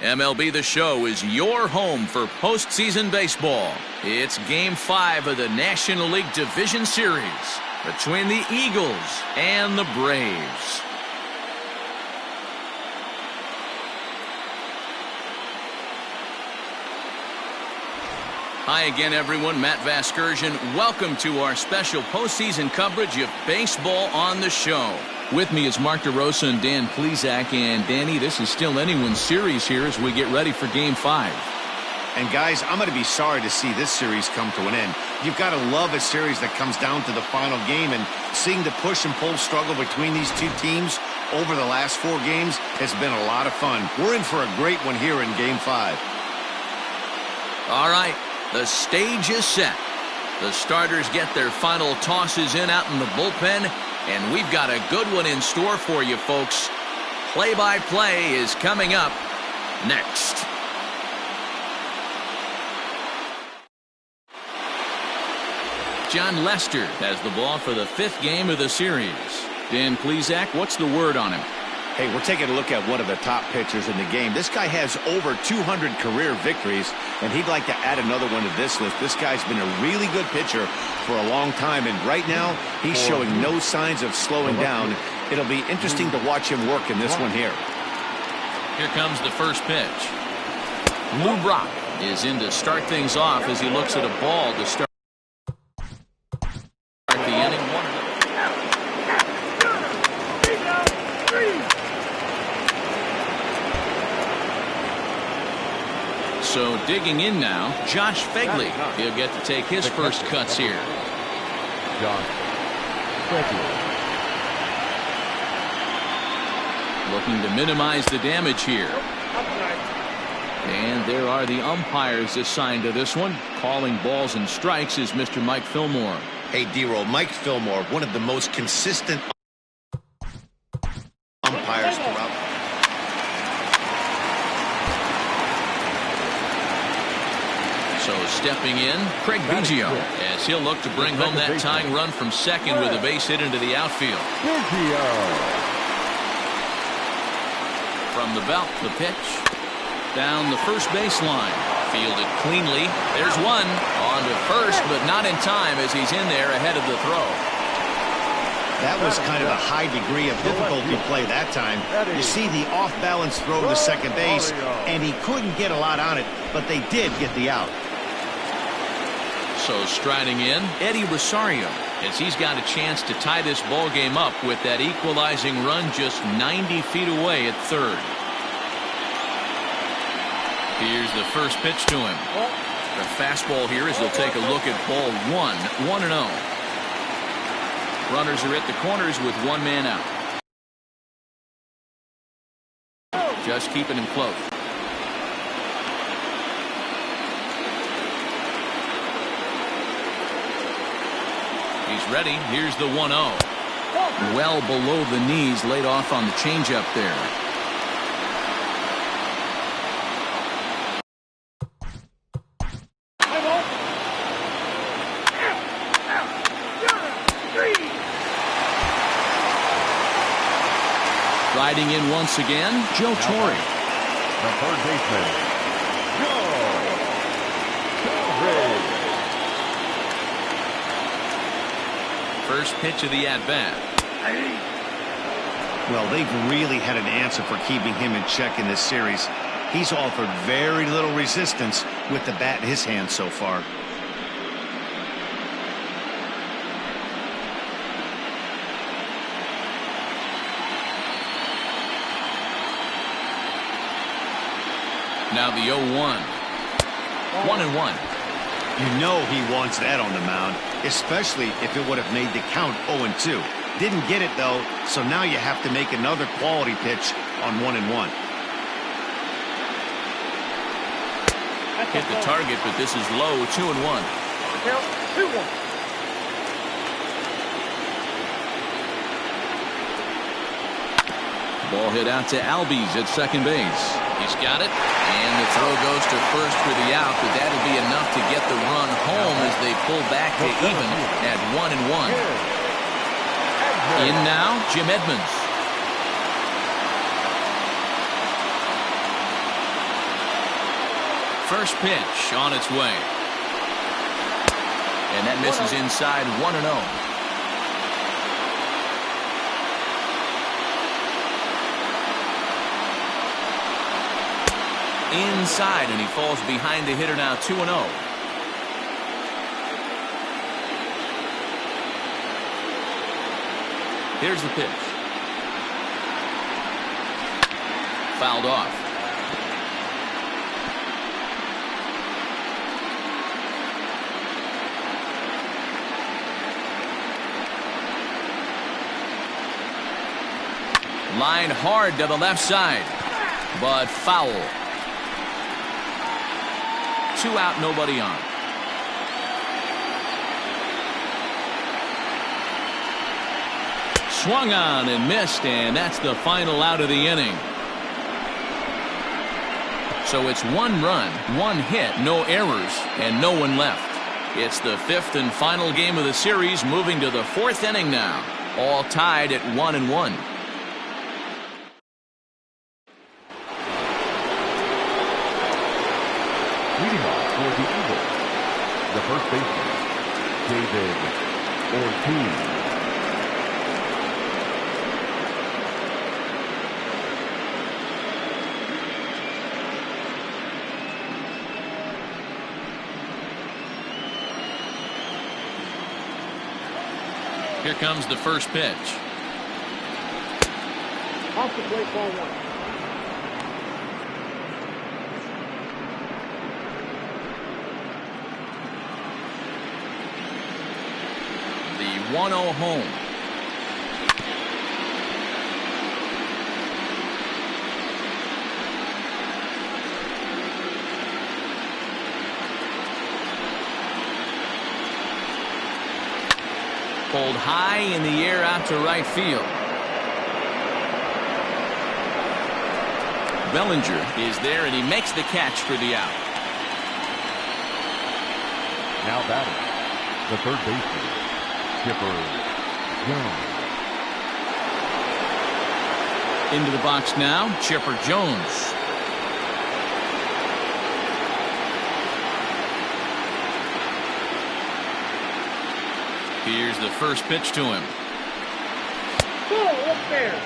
MLB The Show is your home for postseason baseball. It's Game 5 of the National League Division Series between the Eagles and the Braves. Hi again, everyone. Matt Vasgersian. Welcome to our special postseason coverage of Baseball on the Show. With me is Mark DeRosa and Dan Plesac. And Danny, this is still anyone's series here as we get ready for Game 5. And guys, I'm going to be sorry to see this series come to an end. You've got to love a series that comes down to the final game, and seeing the push and pull struggle between these two teams over the last 4 games has been a lot of fun. We're in for a great one here in Game 5. All right. The stage is set. The starters get their final tosses in out in the bullpen, and we've got a good one in store for you, folks. Play-by-play is coming up next. John Lester has the ball for the 5th game of the series. Dan Plesac, what's the word on him? Hey, we're taking a look at one of the top pitchers in the game. This guy has over 200 career victories, and he'd like to add another one to this list. This guy's been a really good pitcher for a long time, and right now he's showing no signs of slowing down. It'll be interesting to watch him work in this one here. Here comes the first pitch. Lou Brock is in to start things off as he looks at a ball to start the inning. So digging in now, Josh Fegley. He'll get to take his first cuts here. Looking to minimize the damage here. And there are the umpires assigned to this one. Calling balls and strikes is Mr. Mike Fillmore. Hey, D-Roll, Mike Fillmore, one of the most consistent umpires throughout. So stepping in, Craig Biggio, as he'll look to bring home that tying run from second with a base hit into the outfield. From the belt, the pitch. Down the first baseline. Fielded cleanly. There's one. On to first, but not in time as he's in there ahead of the throw. That was kind of a high degree of difficulty play that time. You see the off-balance throw to second base, and he couldn't get a lot on it, but they did get the out. So striding in, Eddie Rosario, as he's got a chance to tie this ball game up with that equalizing run just 90 feet away at third. Here's the first pitch to him. The fastball here as they'll take a look at ball 1, 1-0. Runners are at the corners with 1 man out. Just keeping him close. He's ready. Here's the 1-0. Well below the knees, laid off on the changeup there. Riding in once again, Joe Torre. The third baseman, Joe. First pitch of the at-bat. Well, they've really had an answer for keeping him in check in this series. He's offered very little resistance with the bat in his hand so far. Now the 0-1. 1-1. You know he wants that on the mound, especially if it would have made the count 0-2. Didn't get it, though, so now you have to make another quality pitch on 1-1. Hit the target, but this is low, 2-1. 2-1. Ball hit out to Albies at second base. He's got it, and the throw goes to first for the out, but that'll be enough to get the run home as they pull back to even at 1-1. In now, Jim Edmonds. First pitch on its way. And that misses inside 1-0. Inside, and he falls behind the hitter now, 2-0. Here's the pitch. Fouled off. Line hard to the left side, but foul. 2 out, nobody on. Swung on and missed, and that's the final out of the inning. So it's 1 run, 1 hit, no errors, and no one left. It's the 5th and final game of the series, moving to the 4th inning now. All tied at 1-1. Leading off for the Eagles, the first baseman, David Ortiz. Here comes the first pitch. Off the plate, ball 1. The 1-0 home. Pulled high in the air out to right field. Bellinger is there, and he makes the catch for the out. Now batting, the third baseman, Chipper Jones. Into the box now, Chipper Jones. Here's the first pitch to him. Ball up there.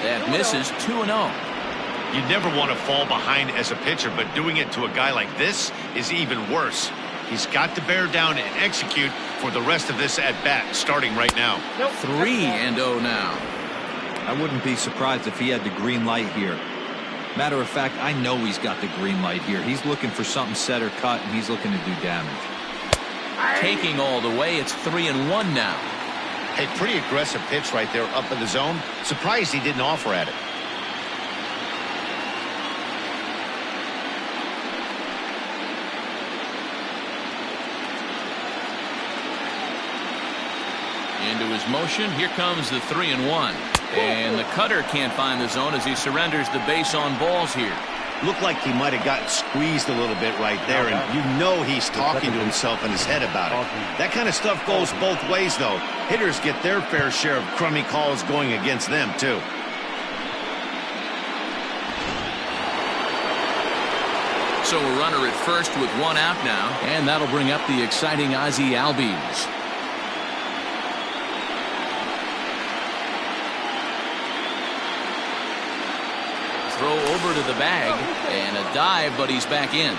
That misses 2-0. You never want to fall behind as a pitcher, but doing it to a guy like this is even worse. He's got to bear down and execute for the rest of this at-bat, starting right now. 3-0 now. I wouldn't be surprised if he had the green light here. Matter of fact, I know he's got the green light here. He's looking for something set or cut, and he's looking to do damage. Taking all the way, it's 3-1 now. Hey, pretty aggressive pitch right there up in the zone. Surprised he didn't offer at it. Into his motion. Here comes the 3-1. And the cutter can't find the zone as he surrenders the base on balls here. Looked like he might have gotten squeezed a little bit right there, and you know he's talking to himself in his head about it. That kind of stuff goes both ways, though. Hitters get their fair share of crummy calls going against them, too. So a runner at first with 1 out now, and that'll bring up the exciting Ozzie Albies. Throw over to the bag, and a dive, but he's back in.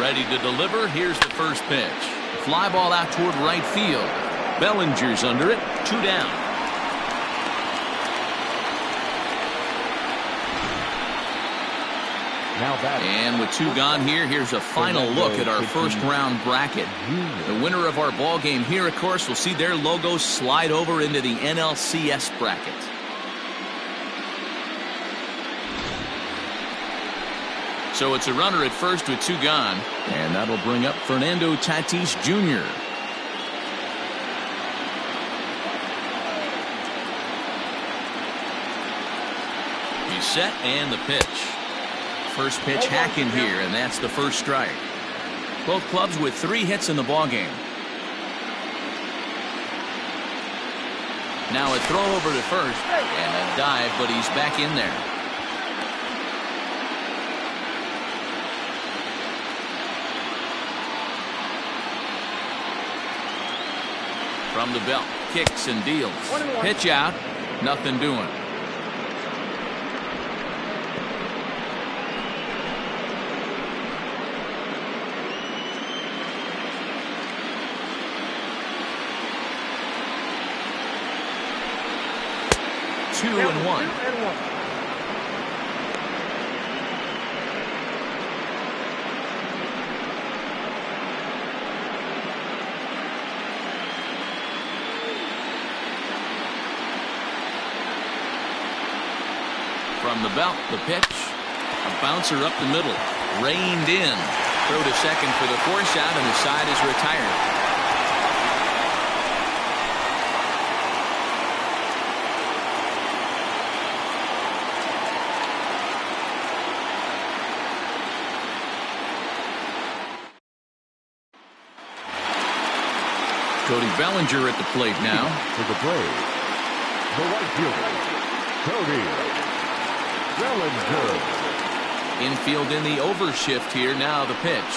Ready to deliver. Here's the first pitch. Fly ball out toward right field. Bellinger's under it. 2 down. Now batting. And with 2 gone here, here's a final look at our first round bracket. The winner of our ball game here, of course, will see their logo slide over into the NLCS bracket. So it's a runner at first with 2 gone, and that'll bring up Fernando Tatis Jr. set and the pitch. First pitch hacking here, and that's the first strike. Both clubs with 3 hits in the ballgame. Now a throw over to first and a dive, but he's back in there. From the belt, kicks and deals. Pitch out, nothing doing. Two and one. From the belt, the pitch. A bouncer up the middle. Reined in. Throw to second for the force out, and the side is retired. Cody Bellinger at the plate now. To the plate, the right fielder, Cody Bellinger. Infield in the overshift here. Now the pitch.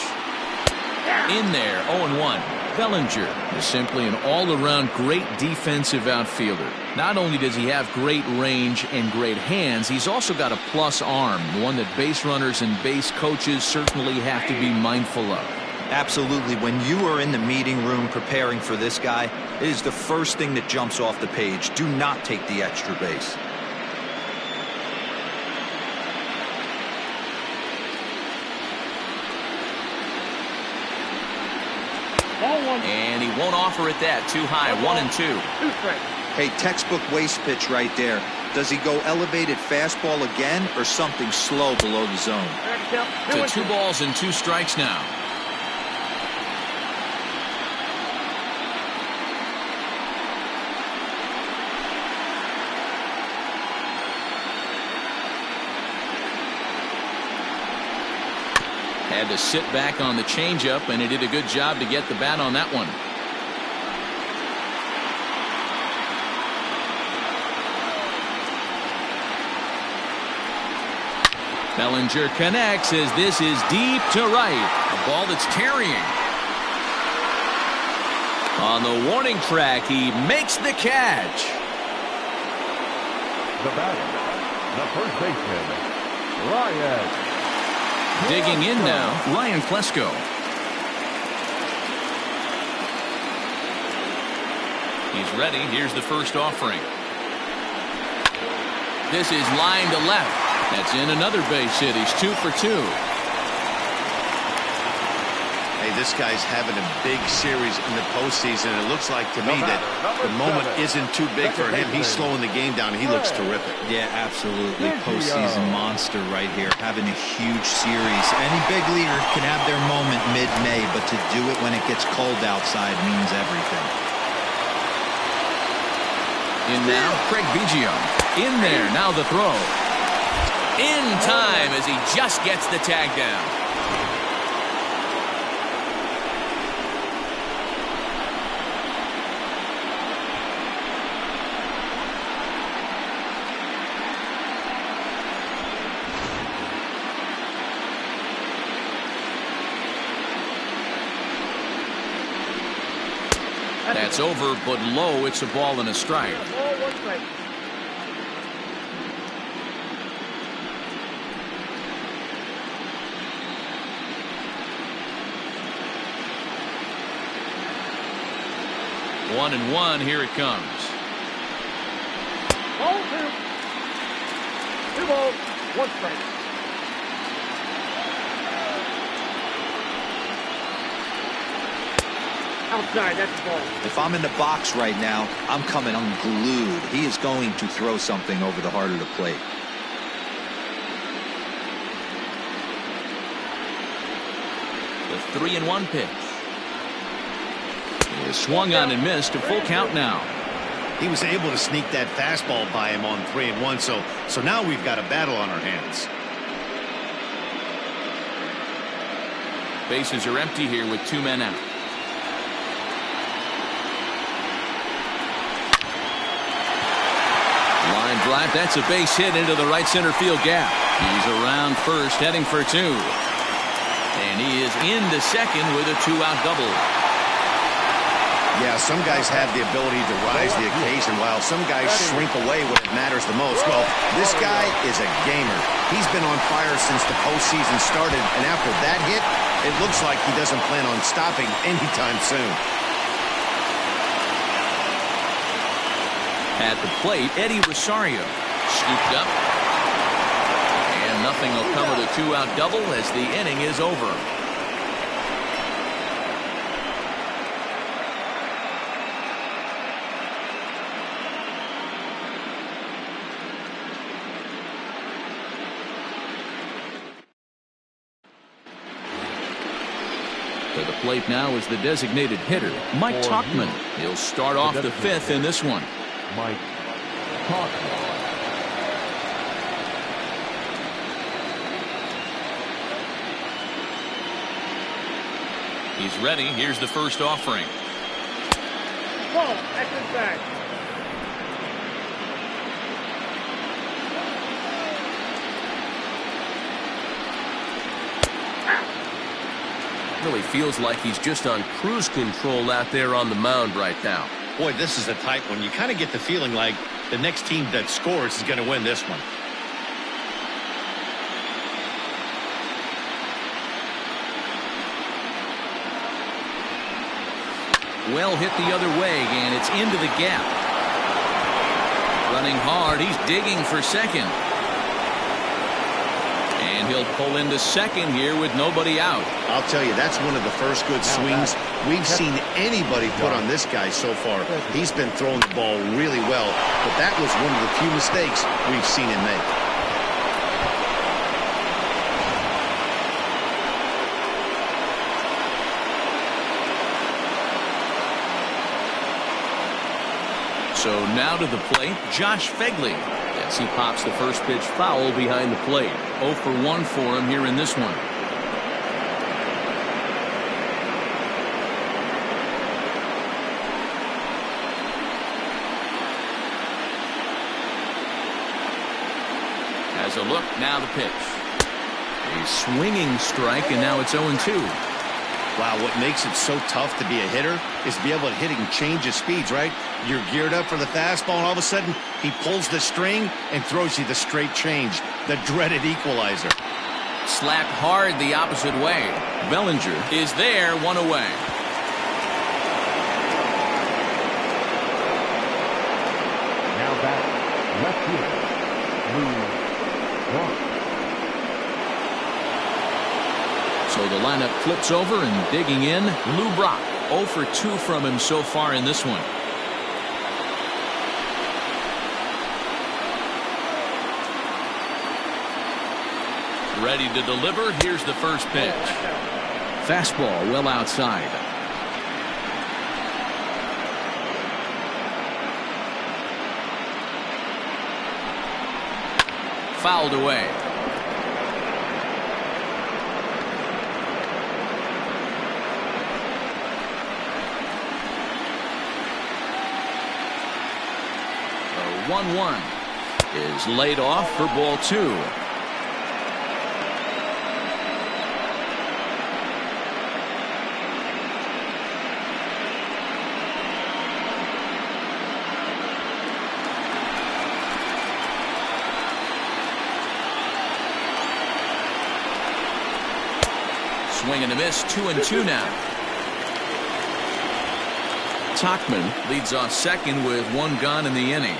In there, 0-1. Bellinger is simply an all-around great defensive outfielder. Not only does he have great range and great hands, he's also got a plus arm, one that base runners and base coaches certainly have to be mindful of. Absolutely. When you are in the meeting room preparing for this guy, it is the first thing that jumps off the page. Do not take the extra base. And he won't offer it that. Too high. 1-2. Hey, textbook waste pitch right there. Does he go elevated fastball again or something slow below the zone? To 2 balls and 2 strikes now. Had to sit back on the changeup, and he did a good job to get the bat on that one. Bellinger connects as this is deep to right. A ball that's carrying. On the warning track, he makes the catch. The batter, the first baseman, Ryan. Digging in now, Ryan Klesko. He's ready. Here's the first offering. This is line to left. That's in another base hit. He's 2 for 2. Hey, this guy's having a big series in the postseason. It looks like to me that the moment isn't too big for him. He's slowing the game down. He looks terrific. Yeah, absolutely. Postseason monster right here. Having a huge series. Any big leaguer can have their moment mid-May, but to do it when it gets cold outside means everything. In now, Craig Biggio. In there, now the throw. In time as he just gets the tag down. That's over, but low. It's a ball and a strike. One and one. Here it comes. 0-2. 2 balls, 1 strike. Outside, that's the ball. If I'm in the box right now, I'm coming unglued. He is going to throw something over the heart of the plate. The 3-1 pitch. He is swung on and missed. A full count now. He was able to sneak that fastball by him on 3-1. So now we've got a battle on our hands. Bases are empty here with 2 men out. Line drive. That's a base hit into the right center field gap. He's around first, heading for 2. And he is into second with a 2-out double. Yeah, some guys have the ability to rise the occasion, while some guys shrink away when it matters the most. Well, this guy is a gamer. He's been on fire since the postseason started, and after that hit, it looks like he doesn't plan on stopping anytime soon. At the plate, Eddie Rosario scooped up. And nothing will come of the 2-out double as the inning is over. To the plate now is the designated hitter, Mike Tauchman. He'll start off the 5th in this one. Mike Tauchman. He's ready. Here's the first offering. Ball, that's inside. Really feels like he's just on cruise control out there on the mound right now. Boy, this is a tight one. You kind of get the feeling like the next team that scores is going to win this one. Well hit the other way, and it's into the gap. Running hard, he's digging for second. And he'll pull into second here with nobody out. I'll tell you, that's one of the first good swings we've seen anybody put on this guy so far. He's been throwing the ball really well, but that was one of the few mistakes we've seen him make. So now to the plate, Josh Fegley. As he pops the first pitch foul behind the plate. 0 for 1 for him here in this one. Has a look, now the pitch. A swinging strike, and now it's 0-2. Wow, what makes it so tough to be a hitter is to be able to hit and change his speeds, right? You're geared up for the fastball, and all of a sudden, he pulls the string and throws you the straight change, the dreaded equalizer. Slapped hard the opposite way. Bellinger is there, 1 away. Now back, left fielder, Lou Brock. So the lineup flips over, and digging in, Lou Brock. 0 for 2 from him so far in this one. Ready to deliver. Here's the first pitch. Fastball well outside. Fouled away. The 1-1 is laid off for ball 2. Swing and a miss, 2-2 now. Tauchman leads off second with 1 gone in the inning.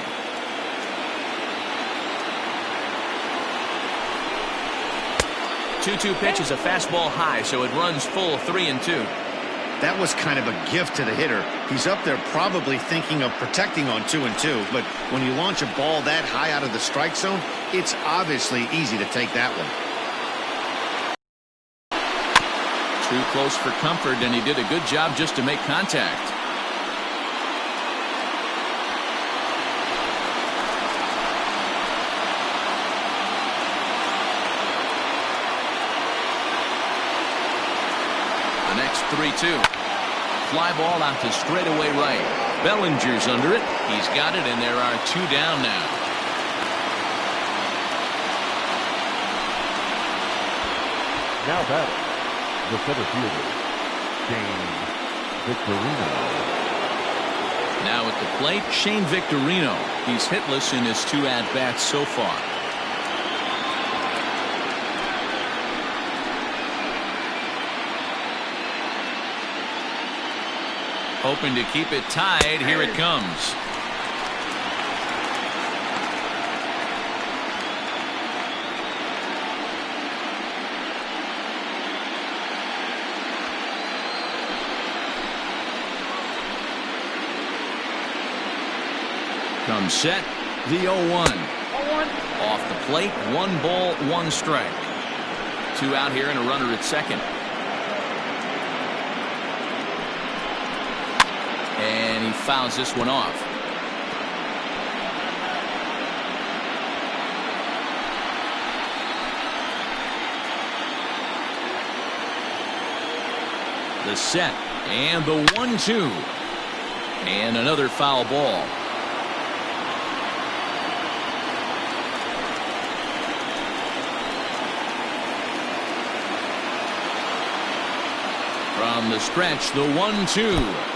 Two-two pitch is a fastball high, so it runs full 3-2. That was kind of a gift to the hitter. He's up there probably thinking of protecting on 2-2, but when you launch a ball that high out of the strike zone, it's obviously easy to take that one. Too close for comfort, and he did a good job just to make contact. The next 3-2. Fly ball out to straightaway right. Bellinger's under it. He's got it, and there are 2 down now. Now batting, the center fielder, Shane Victorino. Now at the plate, Shane Victorino. He's hitless in his 2 at-bats so far. Hoping to keep it tied. Here it comes. Comes set. The 0-1. Off the plate. 1 ball, 1 strike. 2 out here and a runner at second. And he fouls this one off. The set. And the 1-2. And another foul ball. From the stretch, the 1-2.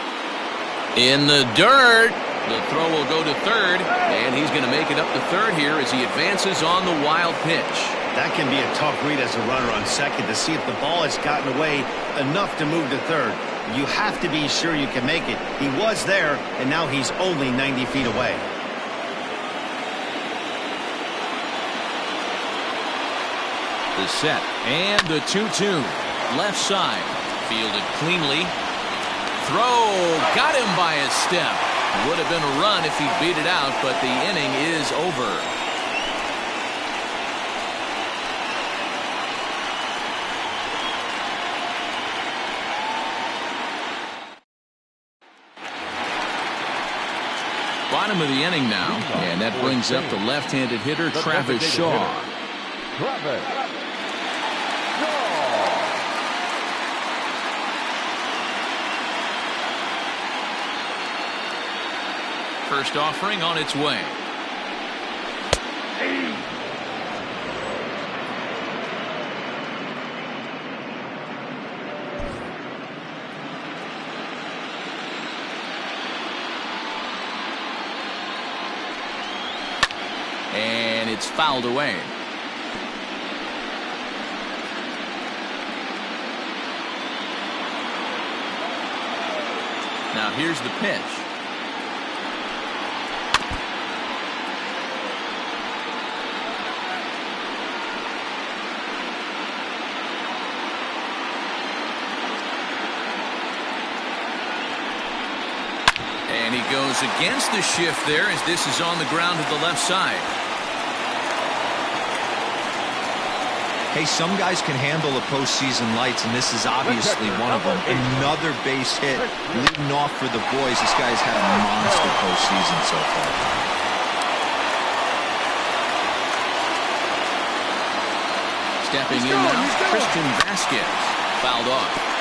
In the dirt. The throw will go to third, and he's going to make it up to third here as he advances on the wild pitch. That can be a tough read as a runner on second to see if the ball has gotten away enough to move to third. You have to be sure you can make it. He was there, and now he's only 90 feet away. The set, and the 2-2. Left side. Fielded cleanly. Throw. Got him by a step. Would have been a run if he beat it out, but the inning is over. Bottom of the inning now, and that brings up the left-handed hitter Travis Shaw. Travis Shaw. First offering on its way. And it's fouled away. Now here's the pitch. And he goes against the shift there as this is on the ground to the left side. Hey, some guys can handle the postseason lights, and this is obviously one of them. Another base hit leading off for the boys. This guy's had a monster postseason so far. Stepping in now, Christian Vasquez. Fouled off.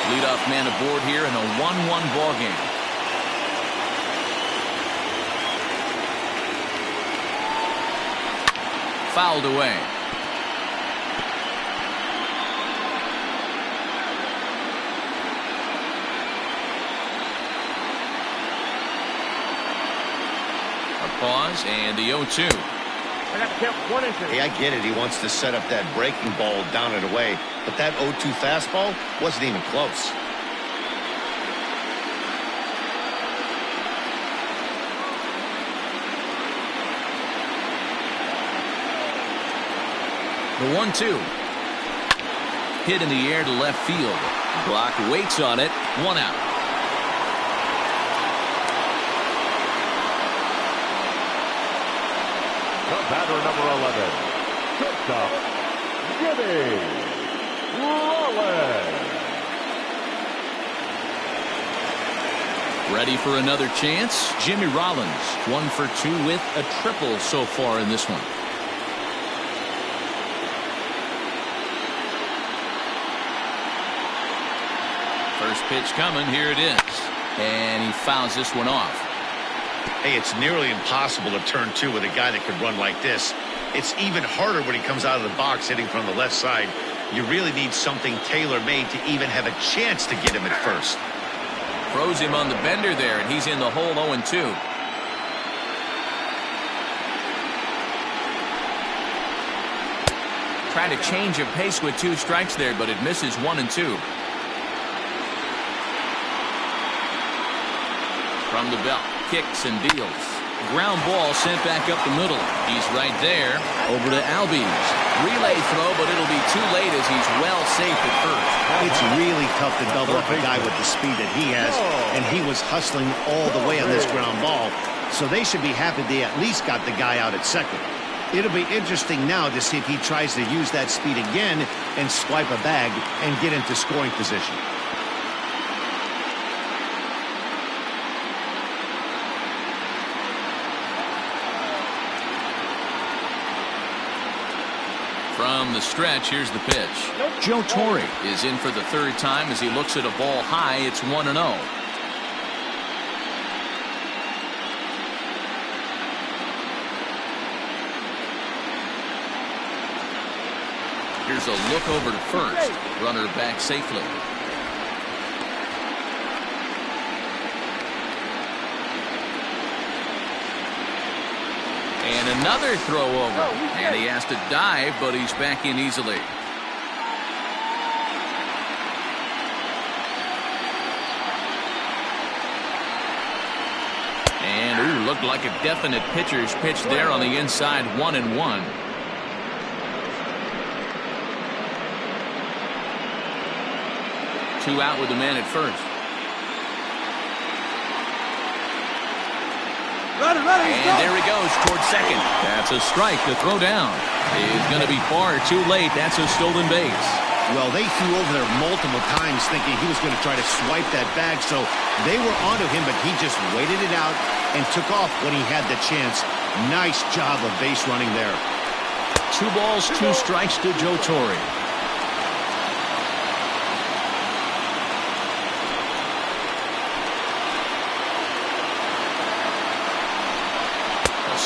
Leadoff man aboard here in a 1-1 ball game. Fouled away. A pause and the 0-2. I got to count 1 and 2. Hey, I get it. He wants to set up that breaking ball down and away, but that 0-2 fastball wasn't even close. The 1-2. Hit in the air to left field. Block waits on it. 1 out. The batter, number 11, shortstop, Jimmy Rollins. Ready for another chance? Jimmy Rollins, 1 for 2 with a triple so far in this one. First pitch coming. Here it is. And he fouls this one off. Hey, it's nearly impossible to turn two with a guy that could run like this. It's even harder when he comes out of the box hitting from the left side. You really need something tailor-made to even have a chance to get him at first. Throws him on the bender there, and he's in the hole 0-2. Try to change of pace with 2 strikes there, but it misses 1-2. From the belt, kicks and deals. Ground ball sent back up the middle. He's right there. Over to Albies. Relay throw, but it'll be too late as he's well safe at first. It's really tough to double up a guy with the speed that he has, and he was hustling all the way on this ground ball, so they should be happy they at least got the guy out at second. It'll be interesting now to see if he tries to use that speed again and swipe a bag and get into scoring position. From the stretch, here's the pitch. Joe Torre is in for the 3rd time as he looks at a ball high. It's 1-0. Here's a look over to first. Runner back safely. And another throw over. And he has to dive, but he's back in easily. And ooh, looked like a definite pitcher's pitch there on the inside. 1-1. Two out with the man at first. And there he goes towards second. That's a strike to throw down. He's going to be far too late. That's a stolen base. Well, they flew over there multiple times thinking he was going to try to swipe that bag, so they were onto him, but he just waited it out and took off when he had the chance. Nice job of base running there. 2 balls, 2 strikes to Joe Torre.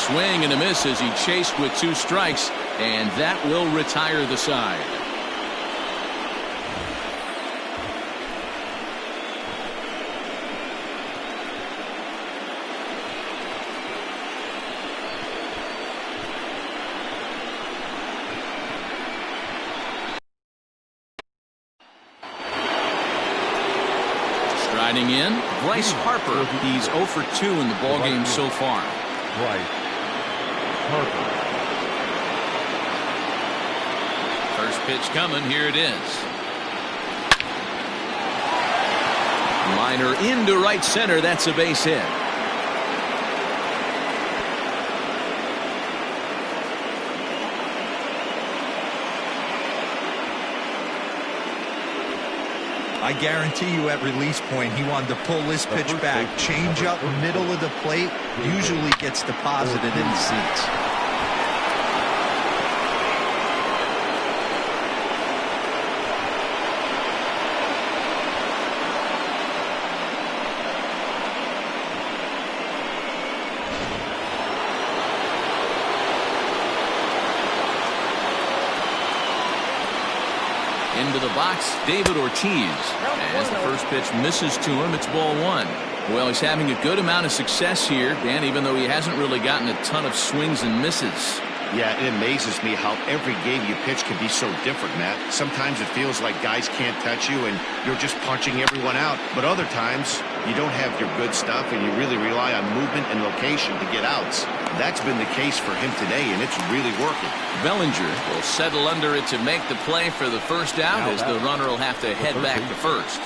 Swing and a miss as he chased with 2 strikes, and that will retire the side. Striding in, Bryce Harper. He's 0 for 2 in the ballgame so far. Bryce Harper. First pitch coming. Here it is. Liner into right center. That's a base hit. I guarantee you at release point he wanted to pull this pitch back. Change up middle of the plate usually gets deposited in the seats. Into the box, David Ortiz. As the first pitch misses to him, it's ball 1. Well, he's having a good amount of success here, Dan, even though he hasn't really gotten a ton of swings and misses. Yeah, it amazes me how every game you pitch can be so different, Matt. Sometimes it feels like guys can't touch you and you're just punching everyone out. But other times, you don't have your good stuff and you really rely on movement and location to get outs. That's been the case for him today, and it's really working. Bellinger will settle under it to make the play for the first out, as the runner will have to head back to first.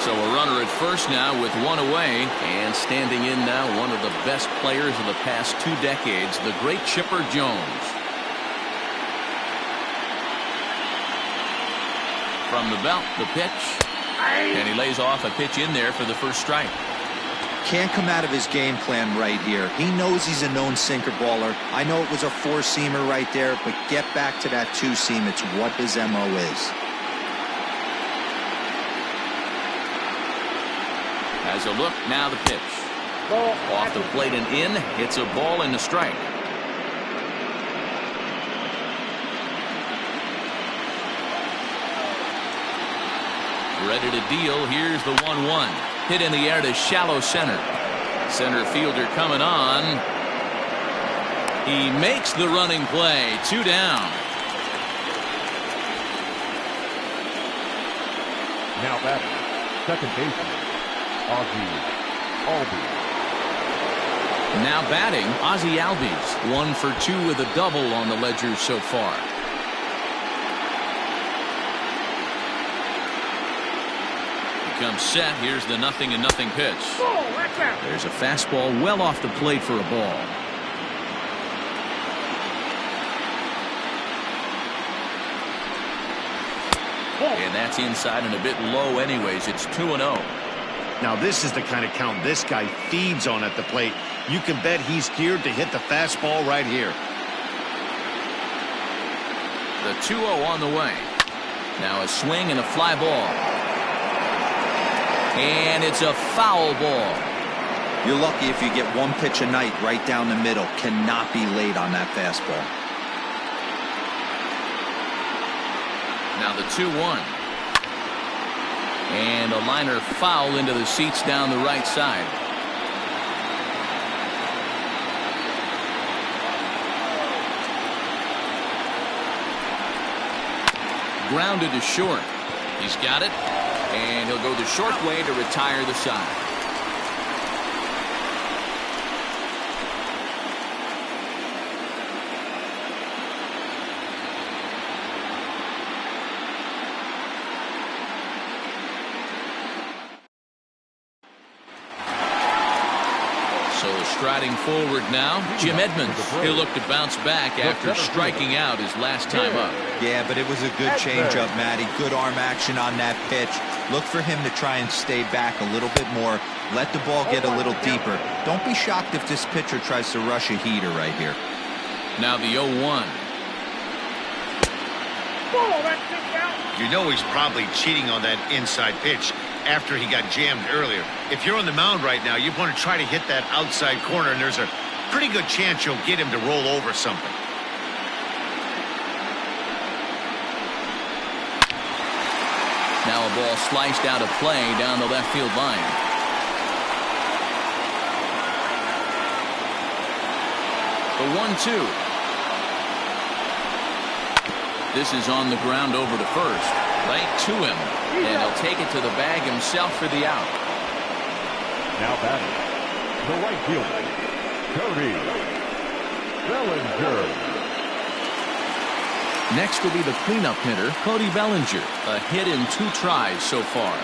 So a runner at first now with 1 away, and standing in now one of the best players of the past 2 decades, the great Chipper Jones. From the belt, the pitch, and he lays off a pitch in there for the first strike. Can't come out of his game plan right here. He knows he's a known sinker baller. I know it was a four-seamer right there, but get back to that two-seam. It's what his MO is. As a look, now the pitch. Ball. Off the plate and in. It's a ball and a strike. Ready to deal. Here's the 1-1. Hit in the air to shallow center. Center fielder coming on. He makes the running play. 2 down. Now batting, second baseman, Ozzie Albies. Now batting, Ozzie Albies. 1 for 2 with a double on the ledger so far. Comes set. Here's the 0-0 pitch. There's a fastball well off the plate for a ball. And that's inside and a bit low anyways. It's 2-0. Now this is the kind of count this guy feeds on at the plate. You can bet he's geared to hit the fastball right here. The 2-0 on the way. Now a swing and a fly ball. And it's a foul ball. You're lucky if you get one pitch a night right down the middle. Cannot be late on that fastball. Now the 2-1. And a liner foul into the seats down the right side. Grounded to short. He's got it. And he'll go the short way to retire the side. So striding forward now, Jim Edmonds. He'll look to bounce back after striking out his last time up. Yeah, but it was a good changeup, Matty. Good arm action on that pitch. Look for him to try and stay back a little bit more. Let the ball get a little deeper. Don't be shocked if this pitcher tries to rush a heater right here. Now the 0-1. You know he's probably cheating on that inside pitch after he got jammed earlier. If you're on the mound right now, you want to try to hit that outside corner, and there's a pretty good chance you'll get him to roll over something. Now a ball sliced out of play down the left field line. The 1-2. This is on the ground over to first. Right to him. And he'll take it to the bag himself for the out. Now batting, the right fielder, Cody Bellinger. Next will be the cleanup hitter, Cody Bellinger. A hit in 2 tries so far.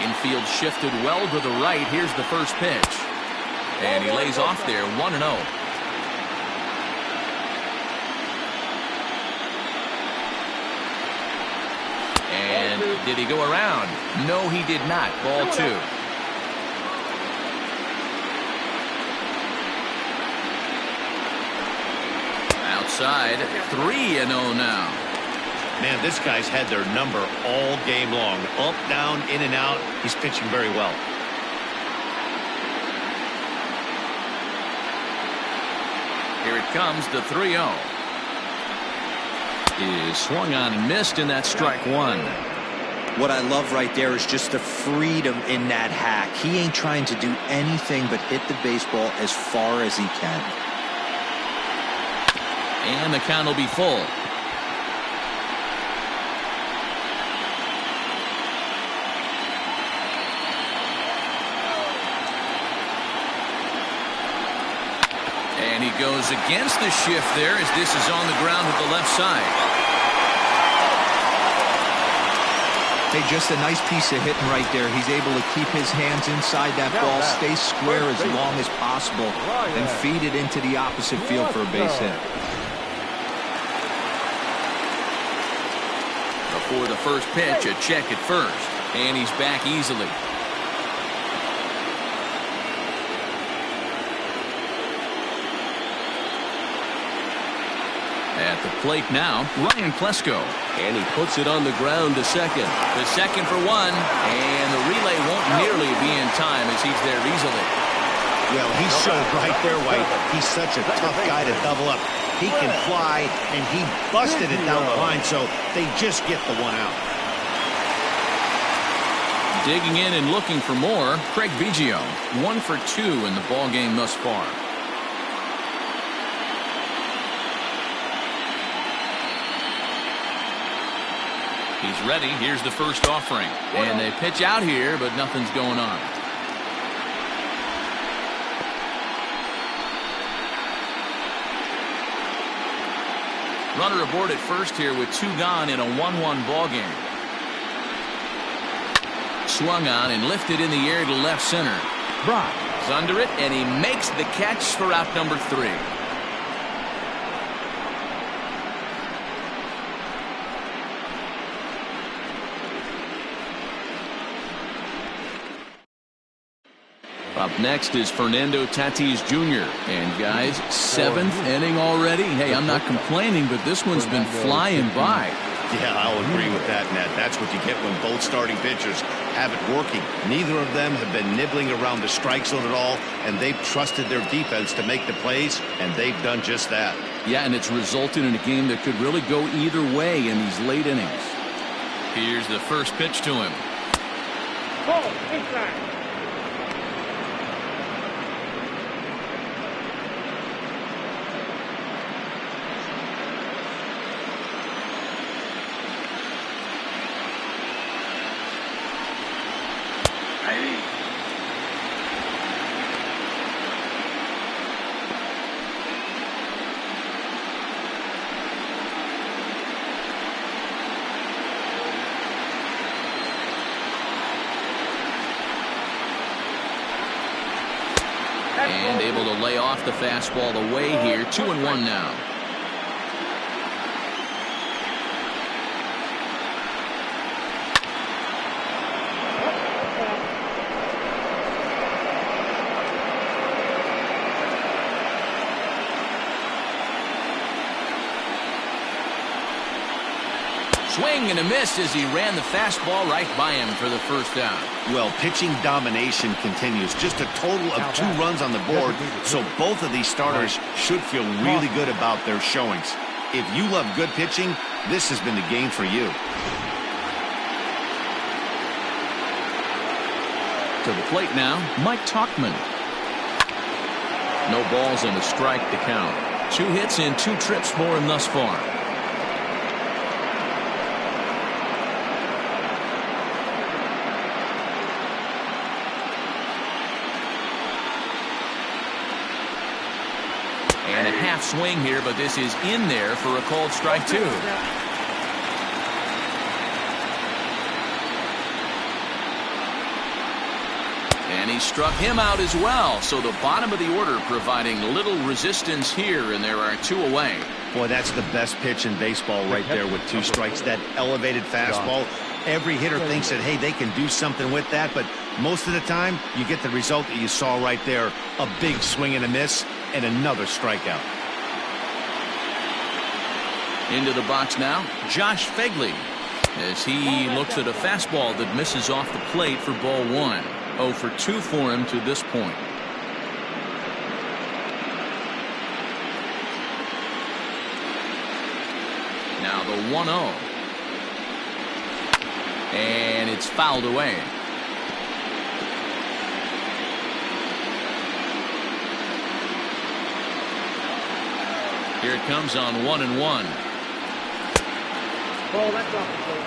Infield shifted well to the right. Here's the first pitch. And he lays off there, 1-0. And did he go around? No, he did not. Ball 2. Outside, 3-0 now. Man, this guy's had their number all game long. Up, down, in and out. He's pitching very well. Here it comes, the 3-0. He is swung on and missed, and that's strike 1. What I love right there is just the freedom in that hack. He ain't trying to do anything but hit the baseball as far as he can. And the count will be full. And he goes against the shift there as this is on the ground with the left side. Hey, just a nice piece of hitting right there. He's able to keep his hands inside that ball, stay square as long as possible, and feed it into the opposite field for a base hit. Before the first pitch, a check at first. And he's back easily. At the plate now, Ryan Klesko. And he puts it on the ground to second. The second for one, and the relay won't nearly be in time as he's there easily. Well, he showed right there, White. He's such a tough guy to double up. He can fly, and he busted it down the line, so they just get the one out. Digging in and looking for more, Craig Biggio. 1 for 2 in the ball game thus far. He's ready. Here's the first offering. And they pitch out here, but nothing's going on. Runner aboard at first here with 2 gone in a 1-1 ball game. Swung on and lifted in the air to left center. He's under it, and he makes the catch for out number 3. Up next is Fernando Tatis Jr. And guys, 7th inning already. Hey, I'm not complaining, but this one's been flying by. Yeah, I'll agree with that, Ned. That's what you get when both starting pitchers have it working. Neither of them have been nibbling around the strike zone at all, and they've trusted their defense to make the plays, and they've done just that. Yeah, and it's resulted in a game that could really go either way in these late innings. Here's the first pitch to him. Ball, inside. And able to lay off the fastball away here. 2-1 now. Swing and a miss as he ran the fastball right by him for the first down. Well, pitching domination continues. Just a total of 2 runs on the board, so both of these starters should feel really good about their showings. If you love good pitching, this has been the game for you. To the plate now, Mike Tauchman. No balls and a strike to count. 2 hits and 2 trips for him thus far. And a half swing here, but this is in there for a called strike 2. And he struck him out as well. So the bottom of the order providing little resistance here, and there are 2 away. Boy, that's the best pitch in baseball right there with 2 strikes. That elevated fastball. Every hitter thinks that, hey, they can do something with that, but most of the time, you get the result that you saw right there. A big swing and a miss, and another strikeout. Into the box now, Josh Phegley, as he looks at a fastball that misses off the plate for ball 1. 0 for 2 for him to this point. Now the 1-0. And it's fouled away. Here it comes on 1-1. Ball, that's off the plate.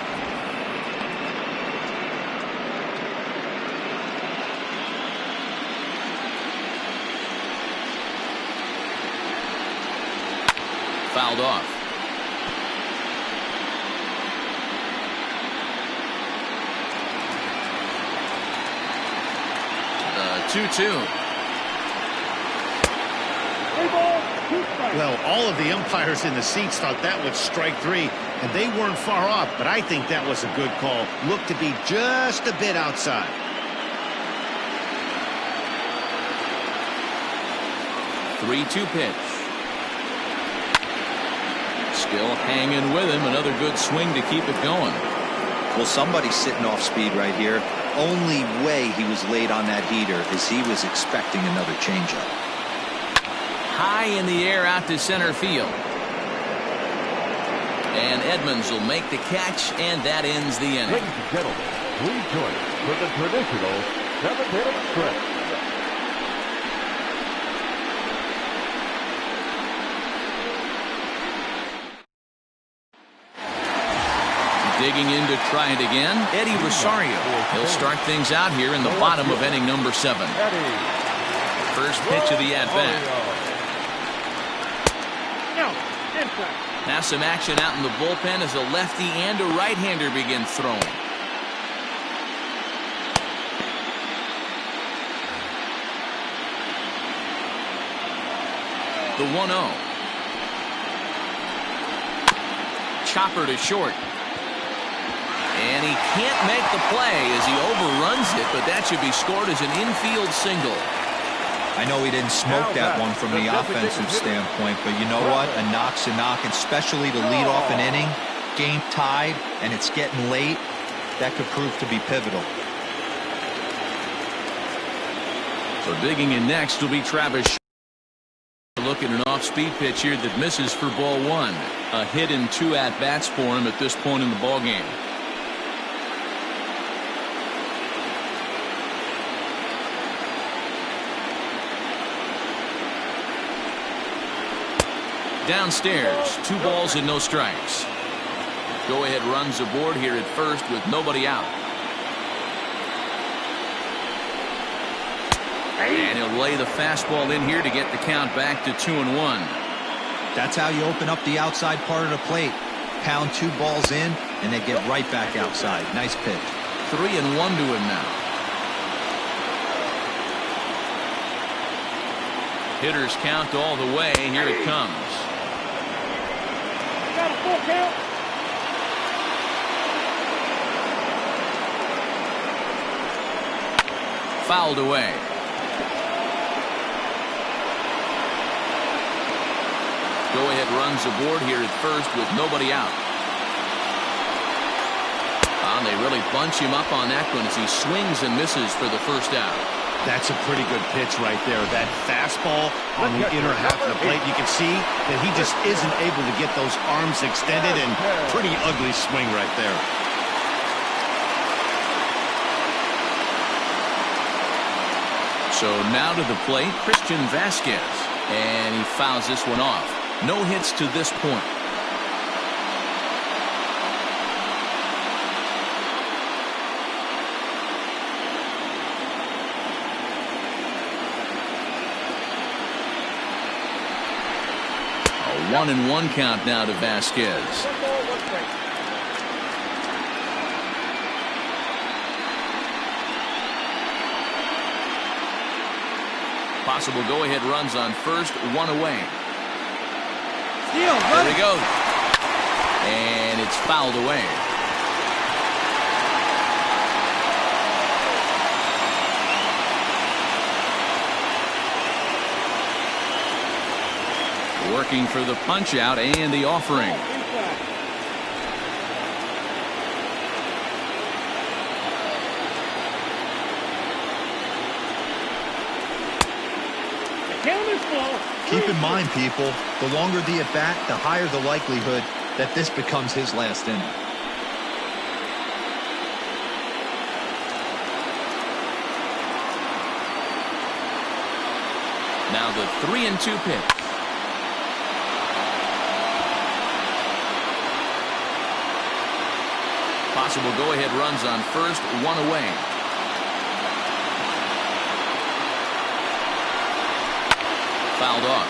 Fouled off. The 2-2. Play ball. Well, all of the umpires in the seats thought that was strike three, and they weren't far off, but I think that was a good call. Looked to be just a bit outside. Three-two pitch. Still hanging with him. Another good swing to keep it going. Well, somebody's sitting off speed right here. Only way he was late on that heater is he was expecting another changeup. High in the air out to center field. And Edmonds will make the catch, and that ends the inning. Ladies and gentlemen, please join us for the traditional seventh-inning stretch. Digging in to try it again, Eddie Rosario. He'll start things out here in the bottom of inning number 7. First pitch of the at-bat. Now some action out in the bullpen as a lefty and a right-hander begin throwing. The 1-0. Chopper to short. And he can't make the play as he overruns it, but that should be scored as an infield single. I know he didn't smoke that one from the offensive standpoint, but you know what? A knock's a knock, especially to lead off an inning, game tied, and it's getting late. That could prove to be pivotal. So digging in next will be Travis. Look at an off-speed pitch here that misses for ball 1. A hit in 2 at-bats for him at this point in the ballgame. Downstairs, 2 balls and no strikes. Go ahead runs aboard here at first with nobody out. And he'll lay the fastball in here to get the count back to 2-1. That's how you open up the outside part of the plate. Pound 2 balls in, and they get right back outside. Nice pitch. 3-1 to him now. Hitters count all the way. Here it comes. Got a full count. Fouled away. Go ahead runs aboard here at first with nobody out. And they really bunch him up on that one as he swings and misses for the first out. That's a pretty good pitch right there. That fastball on the inner half of the plate. You can see that he just isn't able to get those arms extended, and pretty ugly swing right there. So now to the plate, Christian Vasquez. And he fouls this one off. No hits to this point. A 1-1 count now to Vasquez. Possible go-ahead runs on first, 1 away. There we go. And it's fouled away. Working for the punch out and the offering. Keep in mind, people, the longer the at-bat, the higher the likelihood that this becomes his last inning. Now the 3-2 pitch. Possible go-ahead runs on first, 1 away. Fouled off.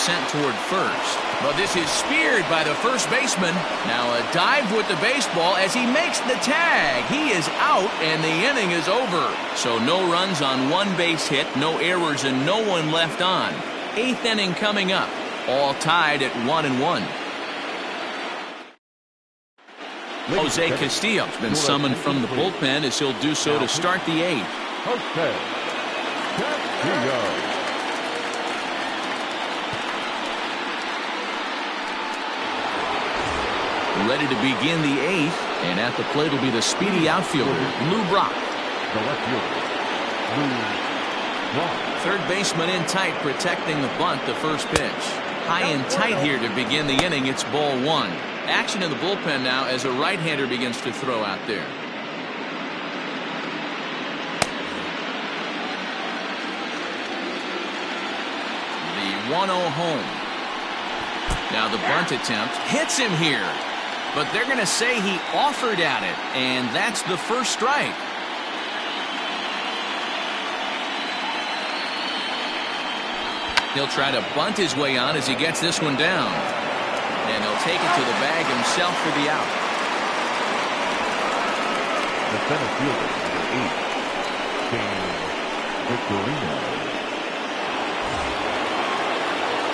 sent toward first. But this is speared by the first baseman. Now a dive with the baseball as he makes the tag. He is out, and the inning is over. So no runs on one base hit, no errors, and no one left on. 8th inning coming up. All tied at 1-1. Jose Castillo's been summoned from the bullpen as he'll do so to start the 8th. Jose Castillo. Ready to begin the 8th, and at the plate will be the speedy outfielder, Lou Brock. The left fielder, Lou Brock. Third baseman in tight, protecting the bunt, the first pitch. High and tight here to begin the inning. It's ball 1. Action in the bullpen now as a right-hander begins to throw out there. The 1-0 home. Now the bunt attempt hits him here. But they're going to say he offered at it, and that's the first strike. He'll try to bunt his way on as he gets this one down. And he'll take it to the bag himself for the out. The center fielder, number 8, Victorino.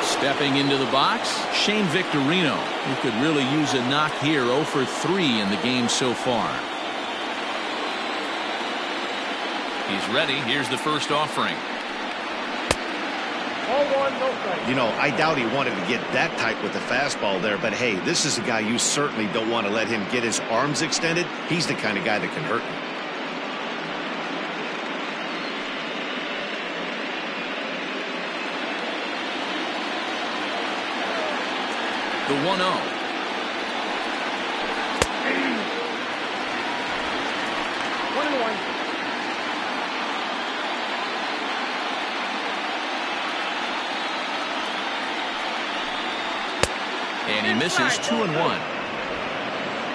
Stepping into the box, Shane Victorino, who could really use a knock here. 0 for 3 in the game so far. He's ready. Here's the first offering. You know, I doubt he wanted to get that tight with the fastball there, but hey, this is a guy you certainly don't want to let him get his arms extended. He's the kind of guy that can hurt you. The 1-0. And he misses. 2-1.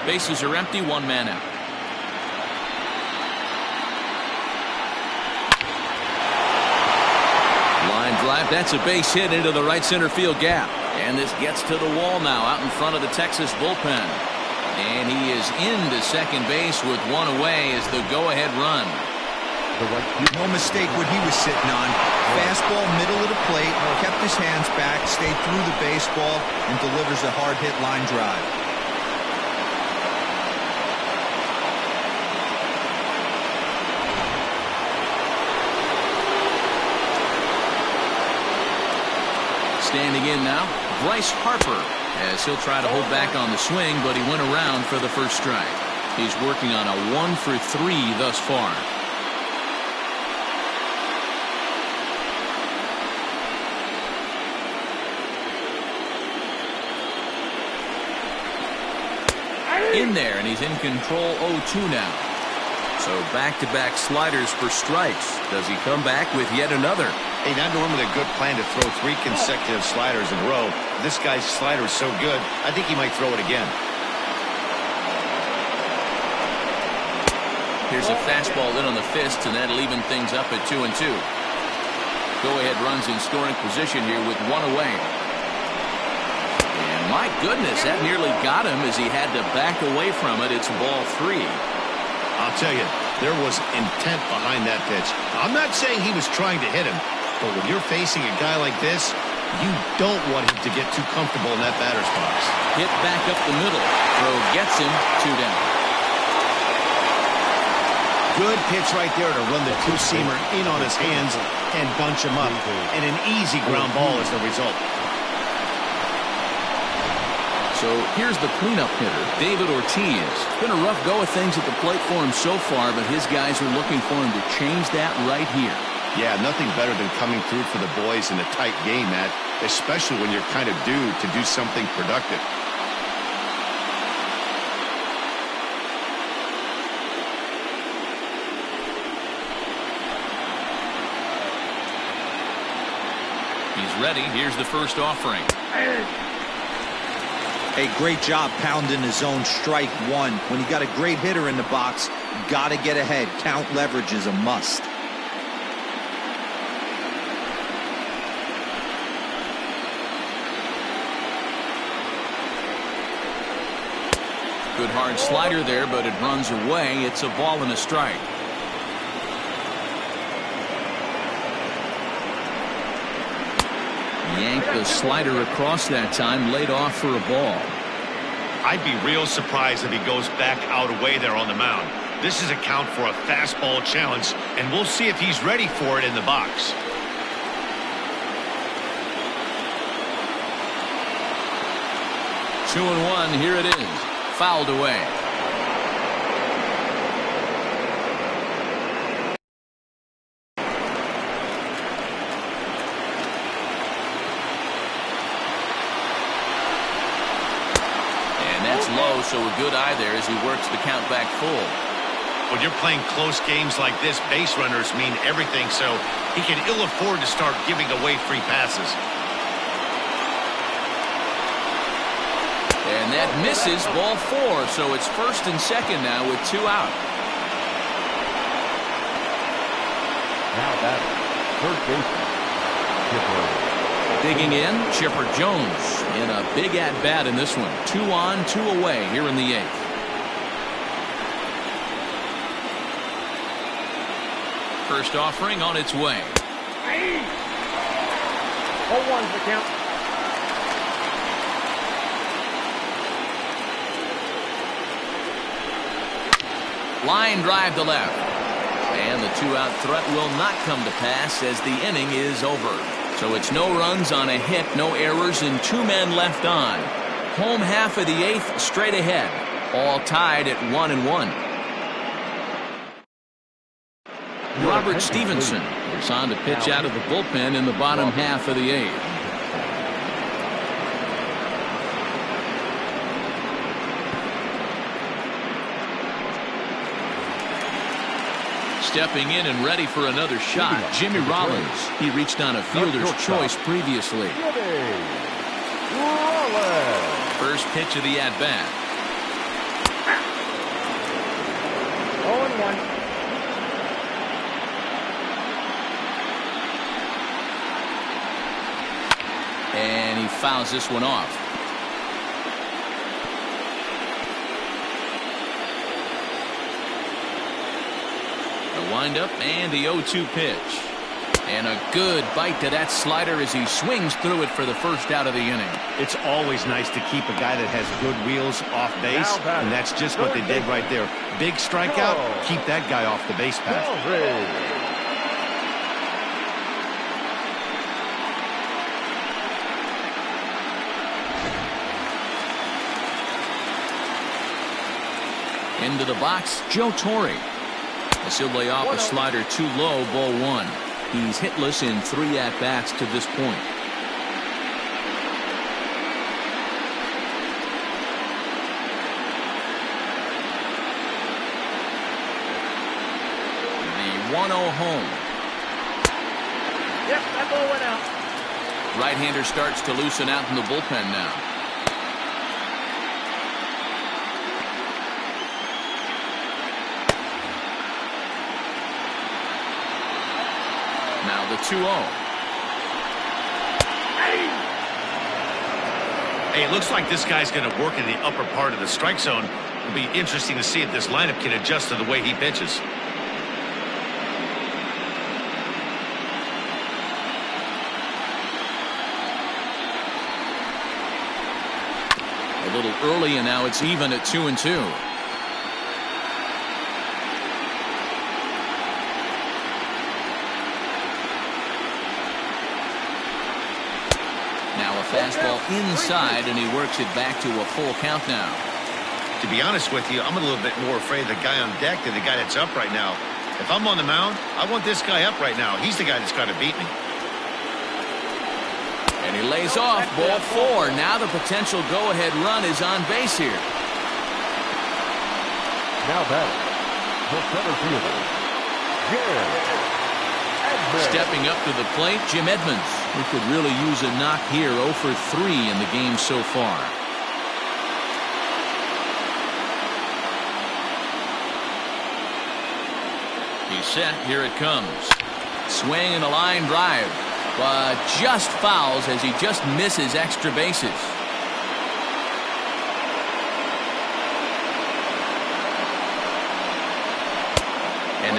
Bases are empty. 1 man out. Line drive. That's a base hit into the right center field gap. And this gets to the wall now out in front of the Texas bullpen. And he is into second base with 1 away as the go-ahead run. No mistake what he was sitting on. Fastball, middle of the plate, kept his hands back, stayed through the baseball, and delivers a hard-hit line drive. Standing in now, Bryce Harper, as he'll try to hold back on the swing, but he went around for the first strike. He's working on a 1 for 3 thus far. In there, and he's in control. 0-2 now. So back-to-back sliders for strikes. Does he come back with yet another? Hey, not normally a good plan to throw 3 consecutive sliders in a row. This guy's slider is so good, I think he might throw it again. Here's a fastball in on the fists, and that'll even things up at 2-2. Go-ahead runs in scoring position here with 1 away. And my goodness, that nearly got him as he had to back away from it. It's ball 3. I'll tell you, there was intent behind that pitch. I'm not saying he was trying to hit him, but when you're facing a guy like this, you don't want him to get too comfortable in that batter's box. Hit back up the middle. Throw gets him. 2 down. Good pitch right there to run the two-seamer in on his hands and bunch him up. And an easy ground ball as the result. So here's the cleanup hitter, David Ortiz. It's been a rough go of things at the plate for him so far, but his guys are looking for him to change that right here. Yeah, nothing better than coming through for the boys in a tight game, Matt, especially when you're kind of due to do something productive. He's ready. Here's the first offering. Hey, great job pounding his own strike 1. When you got a great hitter in the box, got to get ahead. Count leverage is a must. Good hard slider there, but it runs away. It's a ball and a strike. Yanked the slider across that time, laid off for a ball. I'd be real surprised if he goes back out away there on the mound. This is a count for a fastball challenge, and we'll see if he's ready for it in the box. Two and one, here it is. Fouled away. Low, so a good eye there as he works the count back full. When you're playing close games like this, base runners mean everything, so he can ill afford to start giving away free passes. And that misses, ball 4, so it's first and second now with 2 out. Now batting, third baseman, Qtrs. Digging in, Chipper Jones in a big at-bat in this one. 2 on, 2 away here in the 8th. First offering on its way. 0-1's the count. Line drive to left. And the 2-out threat will not come to pass as the inning is over. So it's no runs on a hit, no errors, and 2 men left on. Home half of the 8th straight ahead. All tied at 1-1. Robert Stevenson is on to pitch out of the bullpen in the bottom half of the 8th. Stepping in and ready for another shot, Jimmy Rollins. He reached on a fielder's choice previously. First pitch of the at-bat. 0-1. And he fouls this one off. Windup and the 0-2 pitch. And a good bite to that slider as he swings through it for the first out of the inning. It's always nice to keep a guy that has good wheels off base, and that's just what they did right there. Big strikeout, keep that guy off the base path. Into the box, Joe Torre. As he'll lay off a slider too low, ball 1. He's hitless in 3 at-bats to this point. The 1-0 home. Yep, that ball went out. Right-hander starts to loosen out in the bullpen now. Now the 2-0. Hey, it looks like this guy's going to work in the upper part of the strike zone. It'll be interesting to see if this lineup can adjust to the way he pitches. A little early, and now it's even at 2-2. Fastball inside, and he works it back to a full count now. To be honest with you, I'm a little bit more afraid of the guy on deck than the guy that's up right now. If I'm on the mound, I want this guy up right now. He's the guy that's got to beat me. And he lays off, ball 4. Now the potential go-ahead run is on base here. Now batting, the center fielder, GM. Stepping up to the plate, Jim Edmonds, who could really use a knock here. 0 for 3 in the game so far. He's set. Here it comes. Swing and a line drive, but just fouls as he just misses extra bases.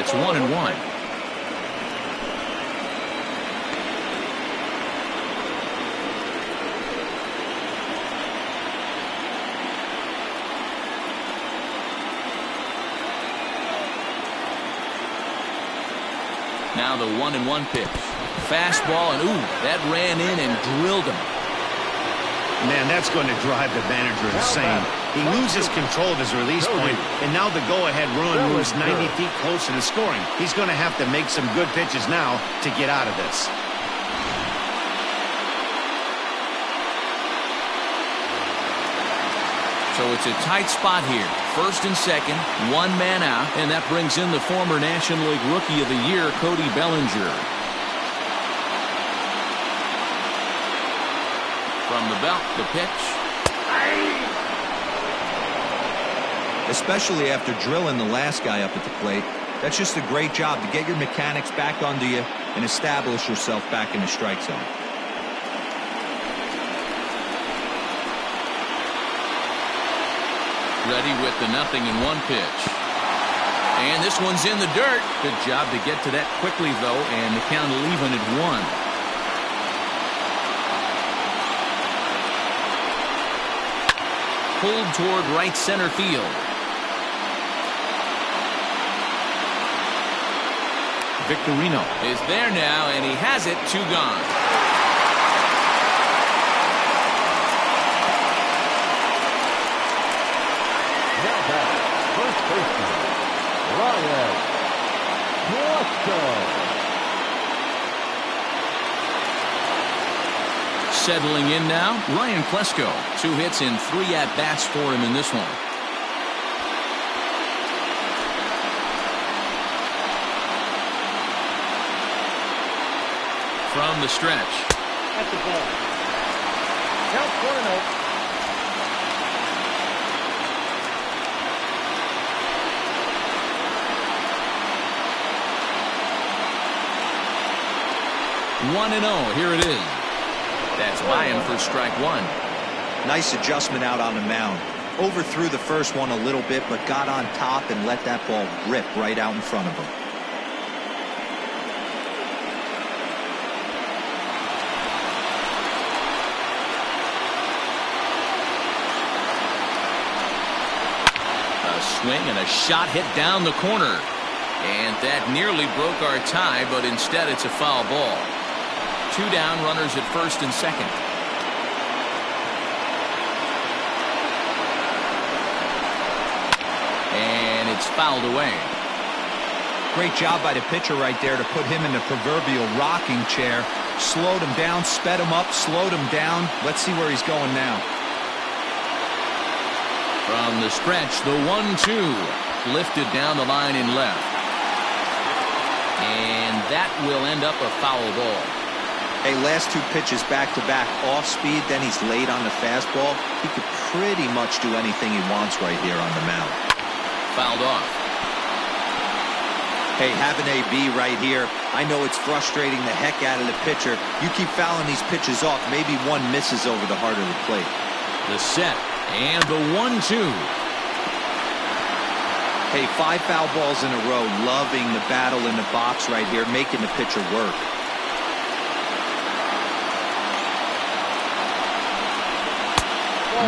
it's 1-1. Now the 1-1 pitch. Fastball, and ooh, that ran in and drilled him. Man, that's going to drive the manager insane. He loses control of his release point, and now the go-ahead run moves 90 feet closer to scoring. He's going to have to make some good pitches now to get out of this. So it's a tight spot here. First and second, one man out, and that brings in the former National League Rookie of the Year, Cody Bellinger. From the belt, the pitch. Especially after drilling the last guy up at the plate. That's just a great job to get your mechanics back onto you and establish yourself back in the strike zone. Ready with the 0-1 pitch. And this one's in the dirt. Good job to get to that quickly, though, and the count even at 1. Pulled toward right center field. Victorino is there now, and he has it. 2 gone. First baseman, Ryan Plesko. Settling in now, Ryan Plesko. 2 hits and 3 at-bats for him in this one. From the stretch. That's the ball. Count 1-0. One and 0. Here it is. That's by him for strike 1. Nice adjustment out on the mound. Overthrew the first one a little bit, but got on top and let that ball rip right out in front of him. A swing and a shot hit down the corner. And that nearly broke our tie, but instead it's a foul ball. 2 down, runners at first and second. And it's fouled away. Great job by the pitcher right there to put him in the proverbial rocking chair. Slowed him down, sped him up, slowed him down. Let's see where he's going now. From the stretch, the 1-2. Lifted down the line in left. And that will end up a foul ball. Hey, last 2 pitches back-to-back off speed, then he's late on the fastball. He could pretty much do anything he wants right here on the mound. Fouled off. Hey, have an AB right here. I know it's frustrating the heck out of the pitcher. You keep fouling these pitches off, maybe one misses over the heart of the plate. The set and the 1-2. Hey, 5 foul balls in a row. Loving the battle in the box right here, making the pitcher work.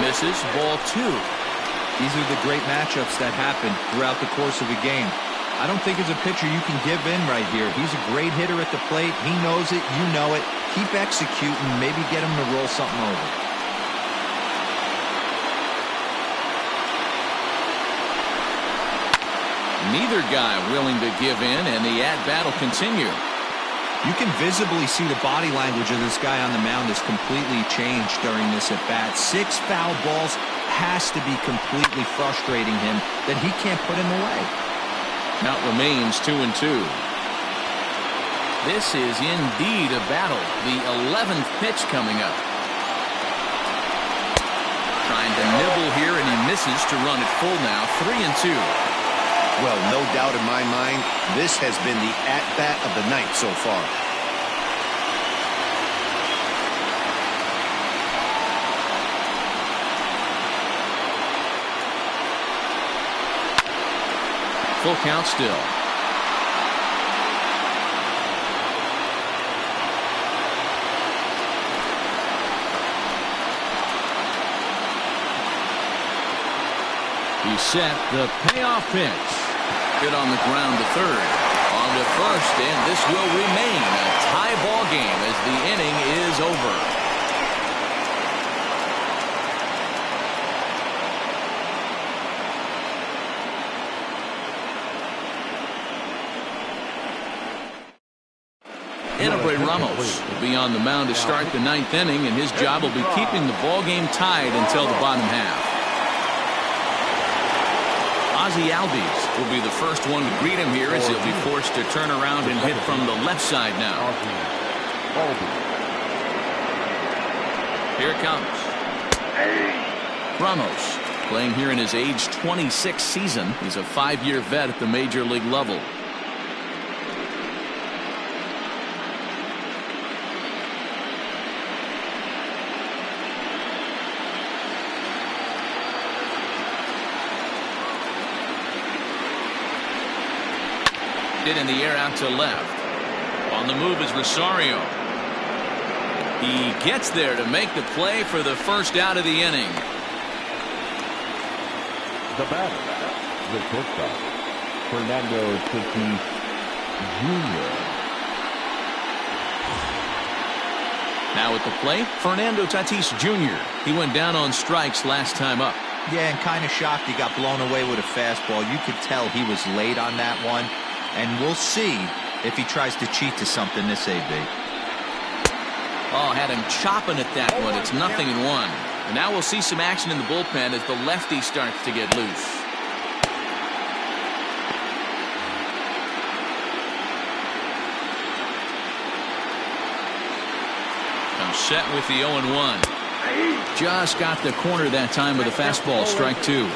Misses, ball 2. These are the great matchups that happen throughout the course of a game. I don't think as a pitcher you can give in right here. He's a great hitter at the plate. He knows it. You know it. Keep executing. Maybe get him to roll something over. Neither guy willing to give in, and the at-bat will continue. You can visibly see the body language of this guy on the mound has completely changed during this at-bat. 6 foul balls has to be completely frustrating him that he can't put him away. Count remains 2-2. This is indeed a battle. The 11th pitch coming up. Trying to nibble here, and he misses to run it full now. 3-2. Well, no doubt in my mind, this has been the at-bat of the night so far. Full count still. He's set the payoff pitch. Hit on the ground to third. On to first, and this will remain a tie ball game as the inning is over. Henry Ramos will be on the mound to start the ninth inning, and his job will be keeping the ball game tied until the bottom half. Ozzie Albies will be the first one to greet him here as he'll be forced to turn around and hit from the left side now. Here it comes. Ramos playing here in his age 26 season. He's a 5-year vet at the major league level. In the air out to left. On the move is Rosario. He gets there to make the play for the first out of the inning. The batter, the shortstop, Fernando Tatis Jr. Now at the plate, Fernando Tatis Jr. He went down on strikes last time up. Yeah, and kind of shocked he got blown away with a fastball. You could tell he was late on that one. And we'll see if he tries to cheat to something this AB. Oh, had him chopping at that one. It's 0-1. And now we'll see some action in the bullpen as the lefty starts to get loose. Now set with the 0-1. Just got the corner that time with a fastball, strike 2.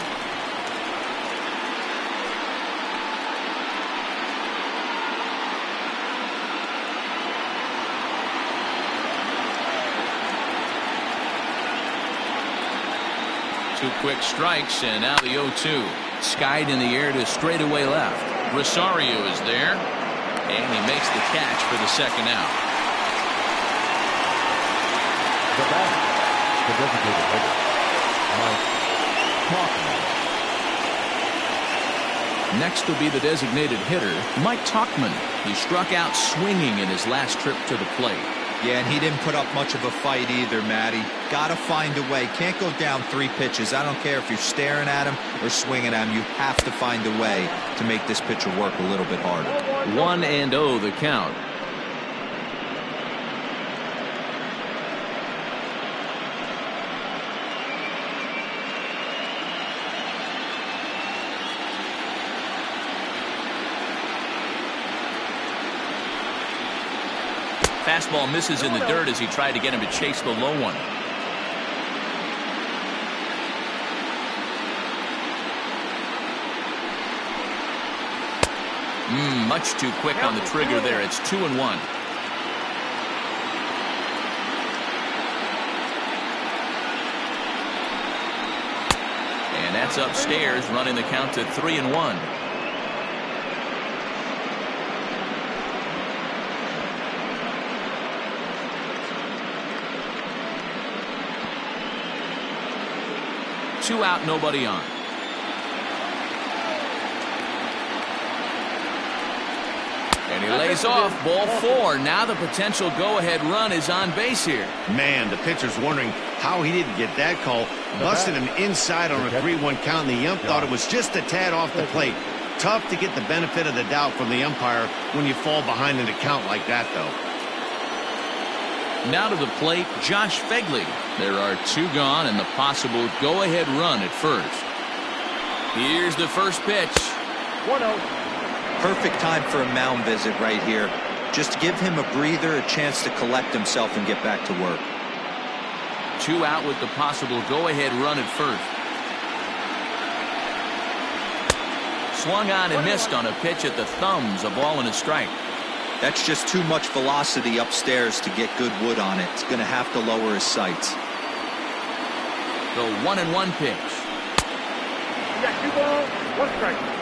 Two quick strikes, and now the 0-2. Skied in the air to straightaway left. Rosario is there, and he makes the catch for the second out. The batter, the designated hitter, Mike Tauchman. Next will be the designated hitter, Mike Tauchman. He struck out swinging in his last trip to the plate. Yeah, and he didn't put up much of a fight either, Matty. Got to find a way. Can't go down 3 pitches. I don't care if you're staring at him or swinging at him. You have to find a way to make this pitcher work a little bit harder. 1-0 the count. Fastball misses in the dirt as he tried to get him to chase the low one. Much too quick on the trigger there. It's 2-1. And that's upstairs, running the count to 3-1. Two out, nobody on. And he lays off, ball 4. Now the potential go-ahead run is on base here. Man, the pitcher's wondering how he didn't get that call. Busted him inside on a 3-1 count, and the ump thought it was just a tad off the plate. Tough to get the benefit of the doubt from the umpire when you fall behind in a count like that, though. Now to the plate, Josh Phegley. There are 2 gone and the possible go-ahead run at first. Here's the first pitch. 1-0. Perfect time for a mound visit right here. Just give him a breather, a chance to collect himself and get back to work. 2 out with the possible go-ahead run at first. Swung on and missed on a pitch at the thumbs, a ball and a strike. That's just too much velocity upstairs to get good wood on it. It's going to have to lower his sights. The 1-1 pitch. You got 2 balls, 1 strike.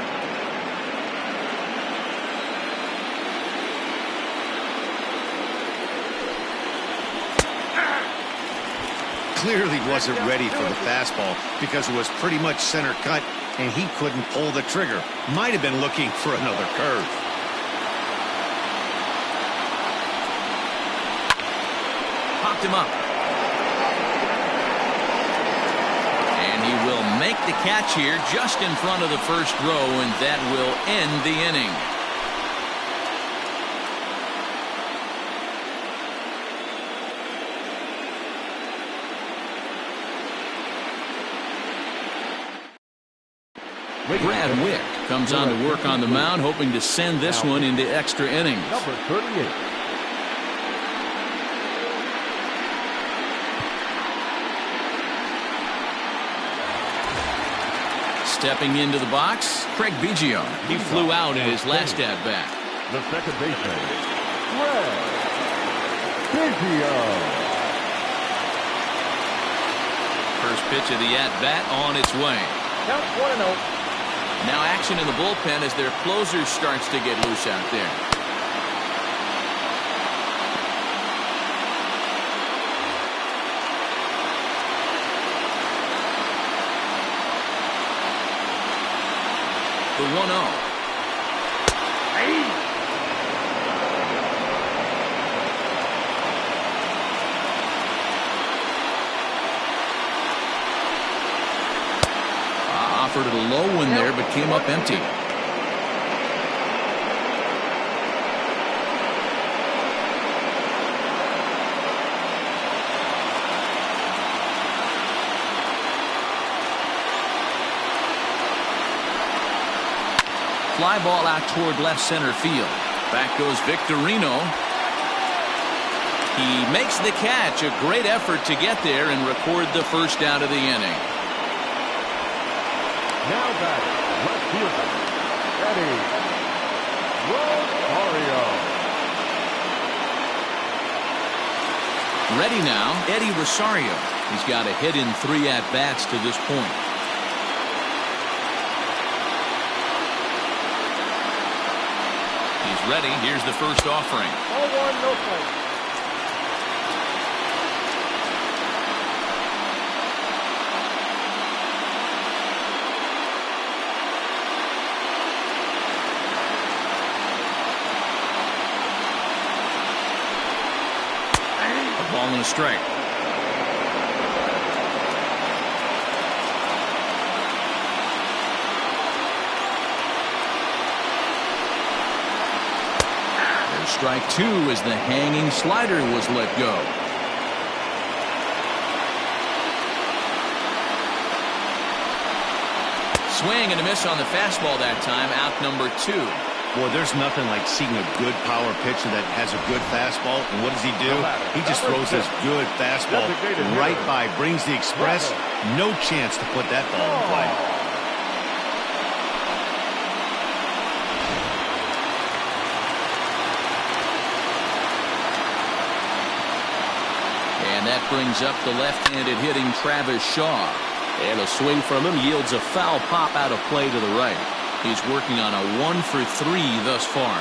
clearly wasn't ready for the fastball because it was pretty much center cut, and he couldn't pull the trigger. Might have been looking for another curve. Popped him up. And he will make the catch here just in front of the first row, and that will end the inning. Brad Wick comes on to work on the mound, hoping to send this one into extra innings. Number 38. Stepping into the box, Craig Biggio. He flew out in his last at-bat. The second baseman, Craig Biggio. First pitch of the at-bat on its way. Count 1-0. Now action in the bullpen as their closer starts to get loose out there. The 1-0. Offered it a low one there, but came up empty. Fly ball out toward left center field. Back goes Victorino. He makes the catch. A great effort to get there and record the first out of the inning. Now batting, left fielder, Eddie Rosario. Ready now, Eddie Rosario. He's got a hit in 3 at-bats to this point. He's ready. Here's the first offering. 0-1, no strikes. Ball and a strike. There's strike 2 as the hanging slider was let go. Swing and a miss on the fastball that time. Out number 2. Boy, there's nothing like seeing a good power pitcher that has a good fastball. And what does he do? He just throws this good fastball right by, brings the express. No chance to put that ball in play. And that brings up the left-handed hitting Travis Shaw. And a swing from him yields a foul pop out of play to the right. He's working on a 1-for-3 thus far.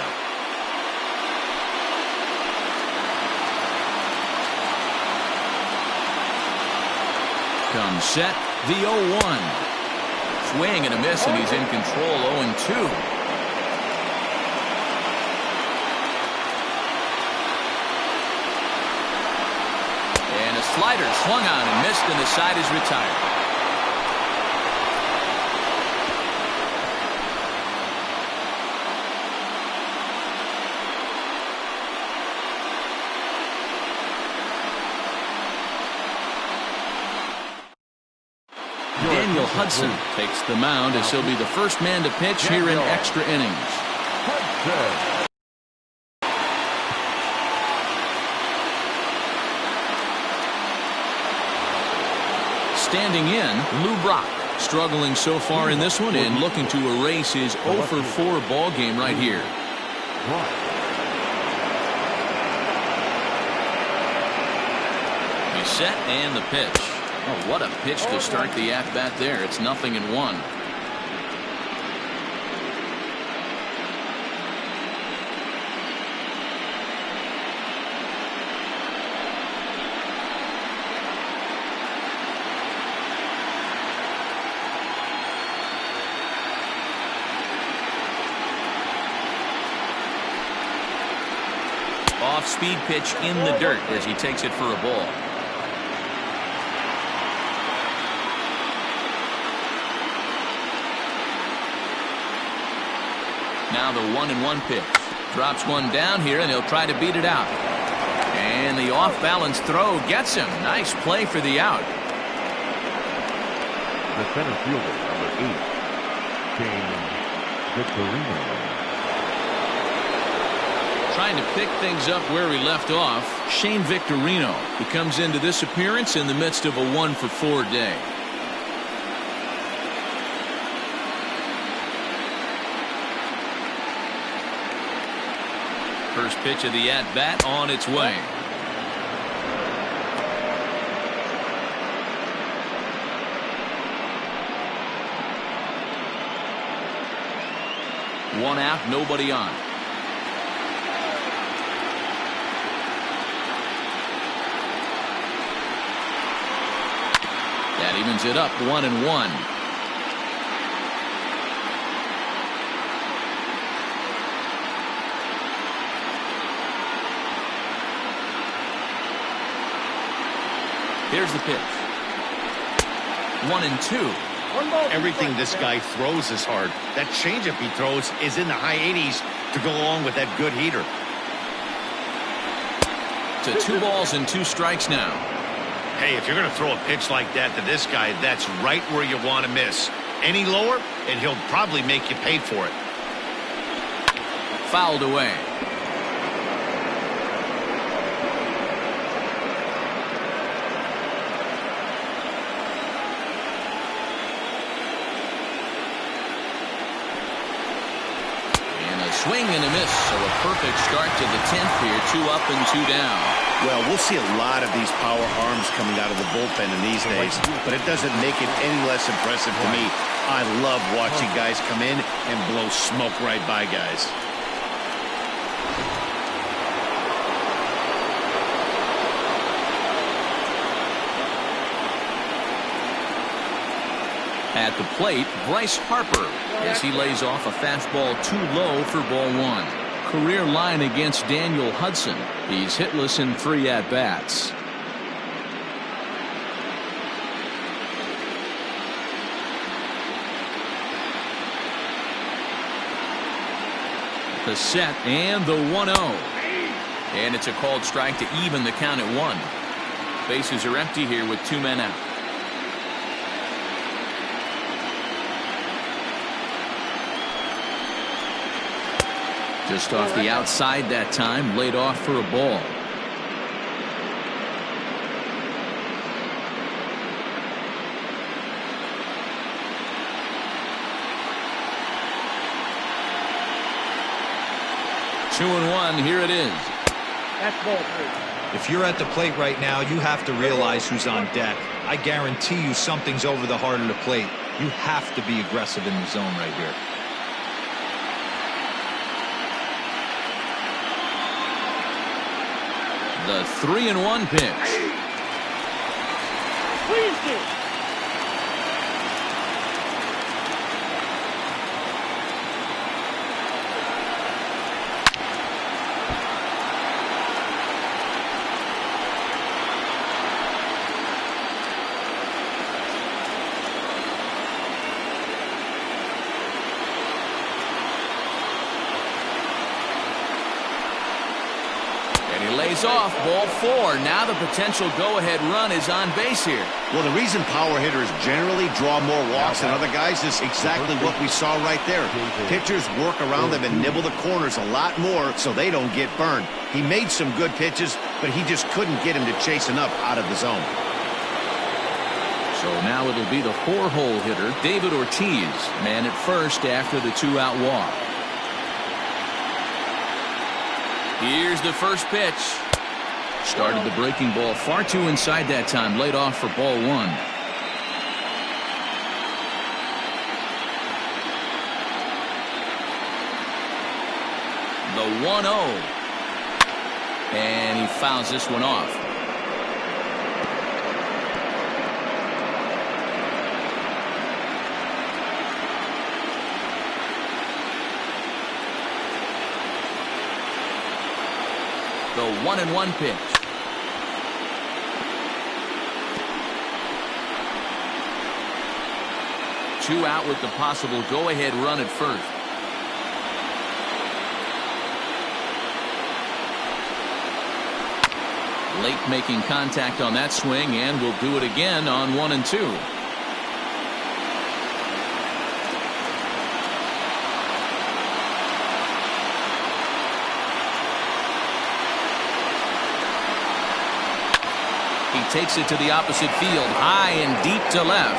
Comes set, the 0-1. Swing and a miss, and he's in control. 0-2. And a slider swung on and missed, and the side is retired. Daniel Hudson takes the mound as he'll be the first man to pitch here in extra innings. Standing in, Lou Brock, struggling so far in this one and looking to erase his 0-for-4 ball game right here. He's set and the pitch. Oh, what a pitch to start the at-bat there. It's 0-1. Off-speed pitch in the dirt as he takes it for a ball. Now the 1-1 pitch. Drops one down here, and he'll try to beat it out. And the off-balance throw gets him. Nice play for the out. The center fielder, number 8, Victorino. Trying to pick things up where he left off, Shane Victorino. He comes into this appearance in the midst of a 1-for-4 day. First pitch of the at-bat on its way. One out, nobody on. That evens it up, 1-1. Here's the pitch. 1-2. Everything this guy throws is hard. That changeup he throws is in the high 80s to go along with that good heater. To 2 balls and 2 strikes now. Hey, if you're going to throw a pitch like that to this guy, that's right where you want to miss. Any lower, and he'll probably make you pay for it. Fouled away. Swing and a miss, so a perfect start to the 10th here. 2 up and 2 down. Well, we'll see a lot of these power arms coming out of the bullpen in these days, but it doesn't make it any less impressive to me. I love watching guys come in and blow smoke right by guys. At the plate, Bryce Harper, as he lays off a fastball too low for ball 1. Career line against Daniel Hudson. He's hitless in 3 at-bats. The set and the 1-0. And it's a called strike to even the count at 1. Bases are empty here with 2 men out. Just off the outside that time, laid off for a ball. Two and 1, here it is. That's ball 3. If you're at the plate right now, you have to realize who's on deck. I guarantee you something's over the heart of the plate. You have to be aggressive in the zone right here. The 3-1 pitch. Please do. Lays off, ball 4. Now the potential go-ahead run is on base here. Well, the reason power hitters generally draw more walks than other guys is exactly what we saw right there. Pitchers work around them and nibble the corners a lot more so they don't get burned. He made some good pitches, but he just couldn't get him to chase enough out of the zone. So now it'll be the 4-hole hitter, David Ortiz, man at first after the 2-out walk. Here's the first pitch. Started the breaking ball far too inside that time. Laid off for ball 1. The 1-0. And he fouls this one off. The 1-1 pitch. Two out with the possible go-ahead run at first. Late making contact on that swing, and will do it again on 1 and 2. He takes it to the opposite field, high and deep to left.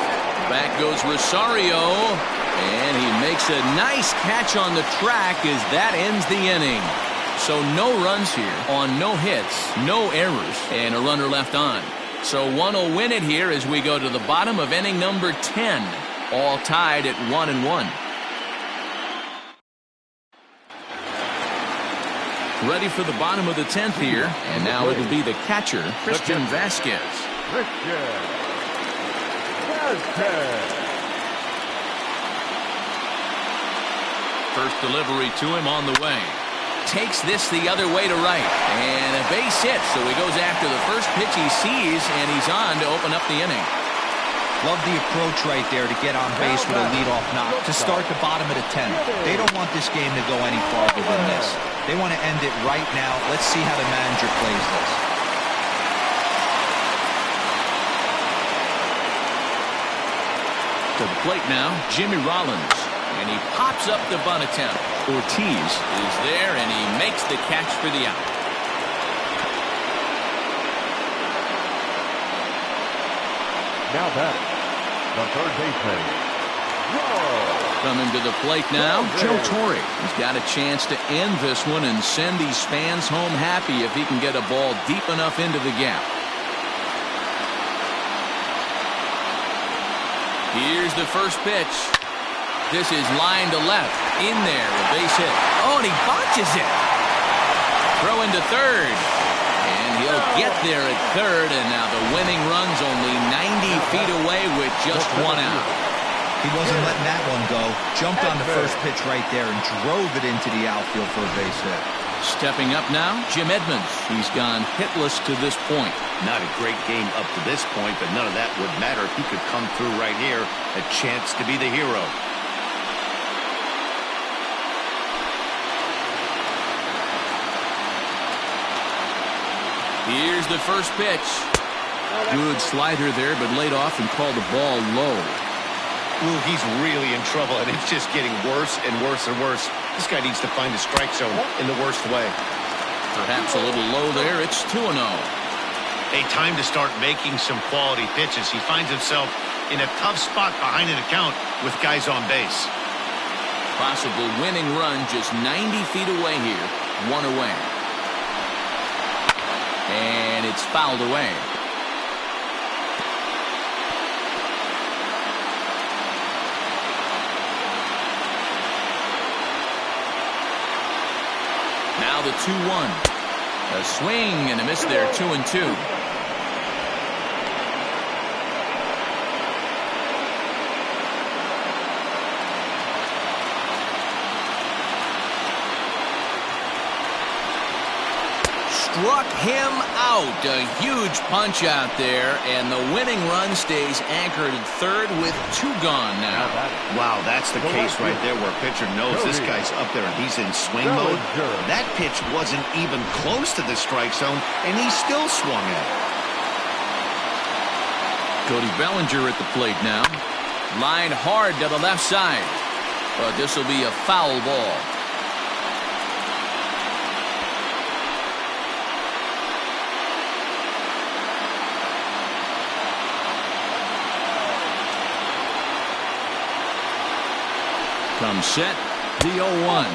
Back goes Rosario, and he makes a nice catch on the track as that ends the inning. So no runs here on no hits, no errors, and a runner left on. So one will win it here as we go to the bottom of inning number 10, all tied at 1-1. Ready for the bottom of the 10th here, and now it'll be the catcher, Christian Vasquez. First delivery to him on the way. Takes this the other way to right, and a base hit, so he goes after the first pitch he sees, and he's on to open up the inning. Love the approach right there to get on base with a leadoff knock to start the bottom of the 10th. They don't want this game to go any farther than this. They want to end it right now. Let's see how the manager plays this. To the plate now, Jimmy Rollins, and he pops up the bunt attempt. Ortiz is there, and he makes the catch for the out. Now batting, the third baseman, Coming to the plate now, Joe Torre. He's got a chance to end this one and send these fans home happy if he can get a ball deep enough into the gap. Here's the first pitch. This is line to left. In there, a base hit. Oh, and he botches it. Throw into third. And he'll get there at third, and now the winning run's only 90 feet away with just one out. He wasn't letting that one go. Jumped on the first pitch right there and drove it into the outfield for a base hit. Stepping up now, Jim Edmonds. He's gone hitless to this point. Not a great game up to this point, but none of that would matter if he could come through right here. A chance to be the hero. Here's the first pitch. Good slider there, but laid off and called the ball low. Ooh, he's really in trouble, and it's just getting worse and worse and worse. This guy needs to find a strike zone in the worst way. Perhaps a little low there. It's 2-0. A time to start making some quality pitches. He finds himself in a tough spot behind an account with guys on base. Possible winning run just 90 feet away here. One away. And it's fouled away. Now the 2-1. A swing and a miss there, 2-2. Struck him out. A huge punch out there, and the winning run stays anchored at third with 2 gone now. Wow, that's the case right there where a pitcher knows this guy's up there and he's in swing mode. That pitch wasn't even close to the strike zone, and he still swung at it. Cody Bellinger at the plate now. Line hard to the left side, but this will be a foul ball. Come set, the 0-1.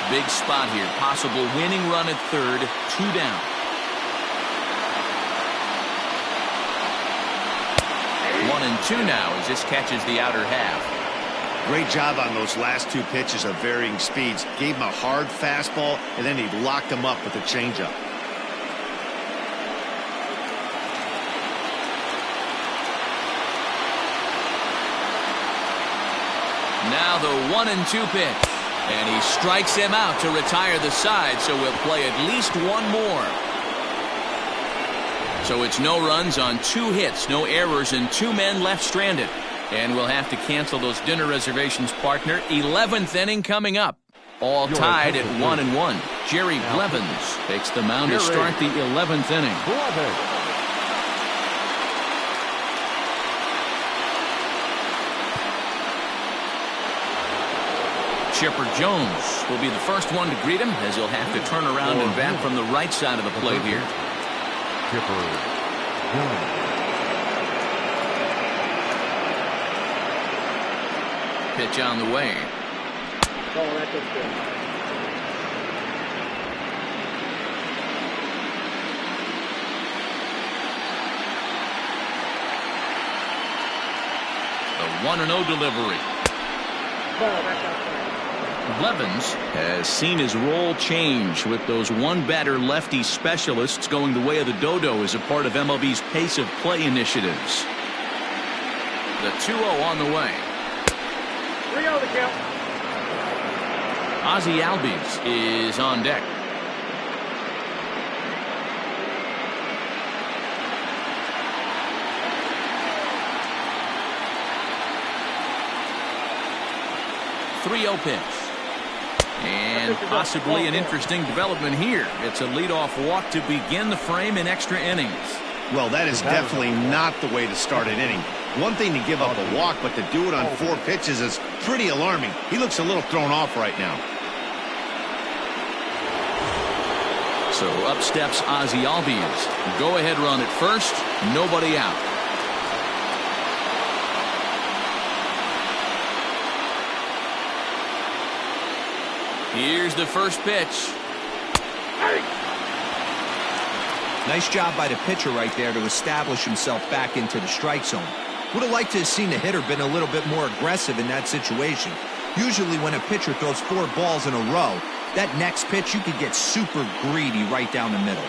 Big spot here. Possible winning run at third. 2 down. One and 2 now as this catches the outer half. Great job on those last 2 pitches of varying speeds. Gave him a hard fastball, and then he locked him up with a changeup. Now the 1-2 pitch. And he strikes him out to retire the side, so we'll play at least one more. So it's no runs on 2 hits, no errors, and 2 men left stranded. And we'll have to cancel those dinner reservations, partner. 11th inning coming up. All tied at 1-1. Jerry Blevins takes the mound to start the 11th inning. Chipper Jones will be the first one to greet him, as he'll have to turn around and bat from the right side of the plate here. Chipper Jones. Pitch on the way. The 1-0 delivery. Blevins has seen his role change with those one-batter lefty specialists going the way of the dodo as a part of MLB's pace of play initiatives. The 2-0 on the way. 3-0 the count. Ozzie Albies is on deck. .30 pitch. And possibly an interesting development here. It's a leadoff walk to begin the frame in extra innings. Well, that is definitely not the way to start an inning. One thing to give up a walk, but to do it on 4 pitches is pretty alarming. He looks a little thrown off right now. So up steps Ozzie Albies. Go-ahead run at first. Nobody out. Here's the first pitch. Nice job by the pitcher right there to establish himself back into the strike zone. Would have liked to have seen the hitter been a little bit more aggressive in that situation. Usually when a pitcher throws 4 balls in a row, that next pitch you could get super greedy right down the middle.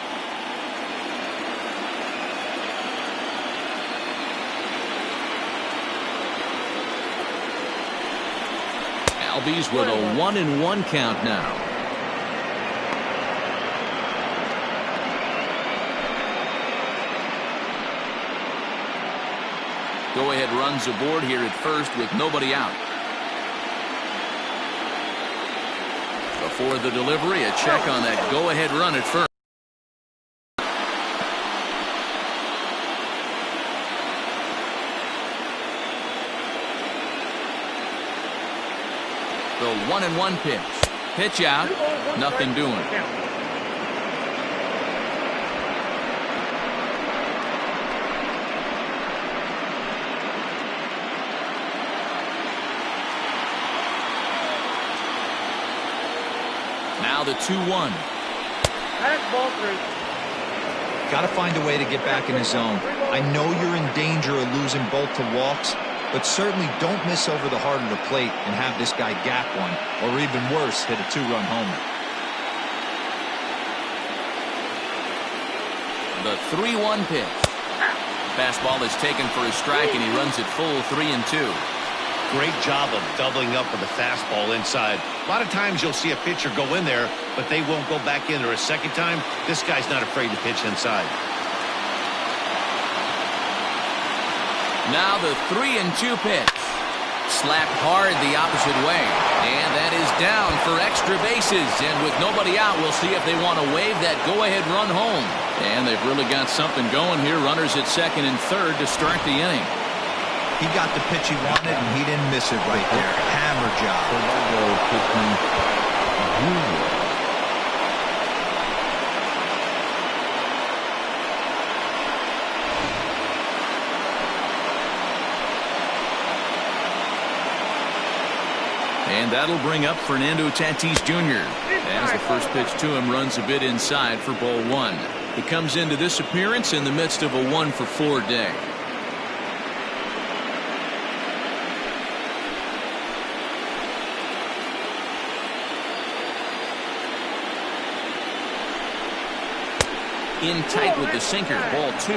Albies with a 1-1 count now. Go-ahead runs aboard here at first with nobody out. Before the delivery, a check on that go-ahead run at first. The 1-1 pitch. Pitch out. Nothing doing. Now the 2-1. Got to find a way to get back in the zone. I know you're in danger of losing both to walks, but certainly don't miss over the heart of the plate and have this guy gap one, or even worse, hit a 2-run homer. The 3-1 pitch. Fastball is taken for a strike, and he runs it full 3-2. Great job of doubling up with the fastball inside. A lot of times you'll see a pitcher go in there, but they won't go back in there a second time. This guy's not afraid to pitch inside. Now the 3-2 pitch. Slapped hard the opposite way. And that is down for extra bases. And with nobody out, we'll see if they want to wave that go-ahead run home. And they've really got something going here. Runners at second and third to start the inning. He got the pitch he wanted, and he didn't miss it right there. Hammer job. And that'll bring up Fernando Tatis Jr. as the first pitch to him runs a bit inside for ball 1. He comes into this appearance in the midst of a 1-for-4 day. In tight with the sinker, ball 2.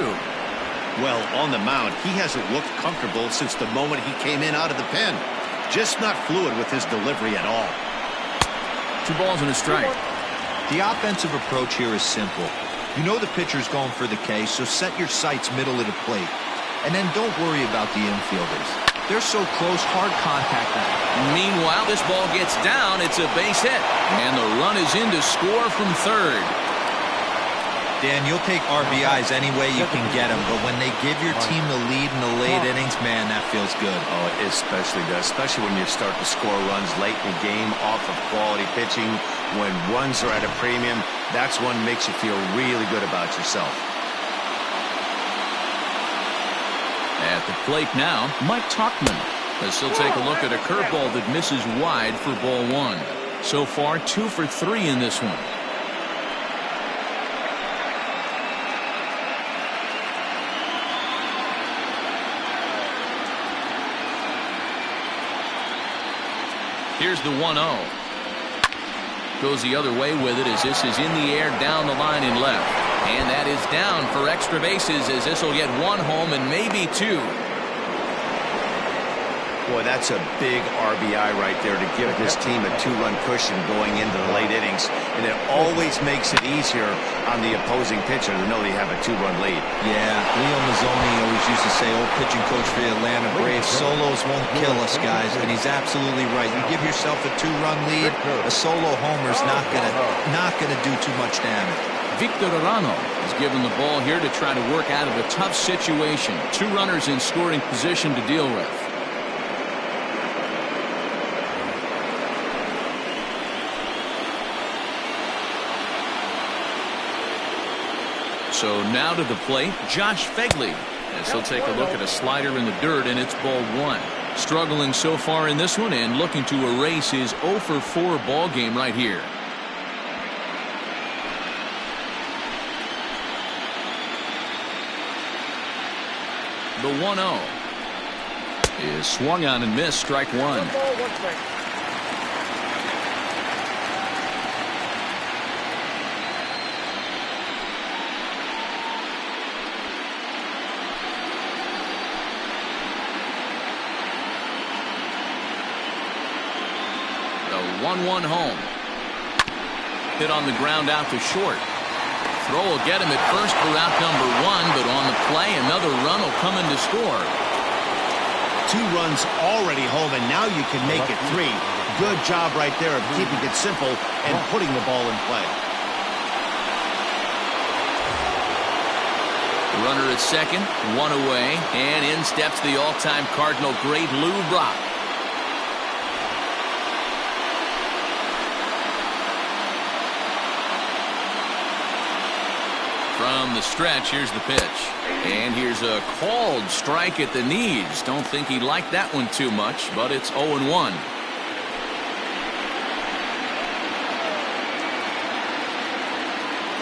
Well, on the mound, he hasn't looked comfortable since the moment he came in out of the pen. just not fluid with his delivery at all. 2 balls and a strike. The offensive approach here is simple. You know the pitcher's going for the K, so set your sights middle of the plate. And then don't worry about the infielders. They're so close, hard contact now. Meanwhile, this ball gets down. It's a base hit. And the run is in to score from third. Dan, you'll take RBIs any way you can get them, but when they give your team the lead in the late innings, man, that feels good. Oh, it especially does, especially when you start to score runs late in the game off of quality pitching. When runs are at a premium, that's when makes you feel really good about yourself. At the plate now, Mike Tauchman, as he'll take a look at a curveball that misses wide for ball 1. So far, 2 for 3 in this one. Here's the 1-0. Goes the other way with it as this is in the air down the line in left. And that is down for extra bases as this will get 1 home and maybe 2. Boy, that's a big RBI right there to give this team a 2-run cushion going into the late innings. And it always makes it easier on the opposing pitcher to know they have a 2-run lead. Yeah, Leo Mazzoni always used to say, old pitching coach for the Atlanta Braves, solos won't kill us, guys. And he's absolutely right. You give yourself a 2-run lead, a solo homer's not gonna do too much damage. Victor Arano is given the ball here to try to work out of a tough situation. 2 runners in scoring position to deal with. So now to the plate, Josh Fegley, as he'll take a look at a slider in the dirt, and it's ball 1. Struggling so far in this one and looking to erase his 0 for 4 ball game right here. The 1-0 is swung on and missed, strike 1. 1 ball, 1 strike. The 1-1 home. Hit on the ground out to short. Throw will get him at first for out number 1, but on the play, another run will come in to score. 2 runs already home, and now you can make it 3. Good job right there of keeping it simple and putting the ball in play. Runner at second, 1 away, and in steps the all-time Cardinal great Lou Brock. From the stretch, here's the pitch. And here's a called strike at the knees. Don't think he liked that one too much, but it's 0-1.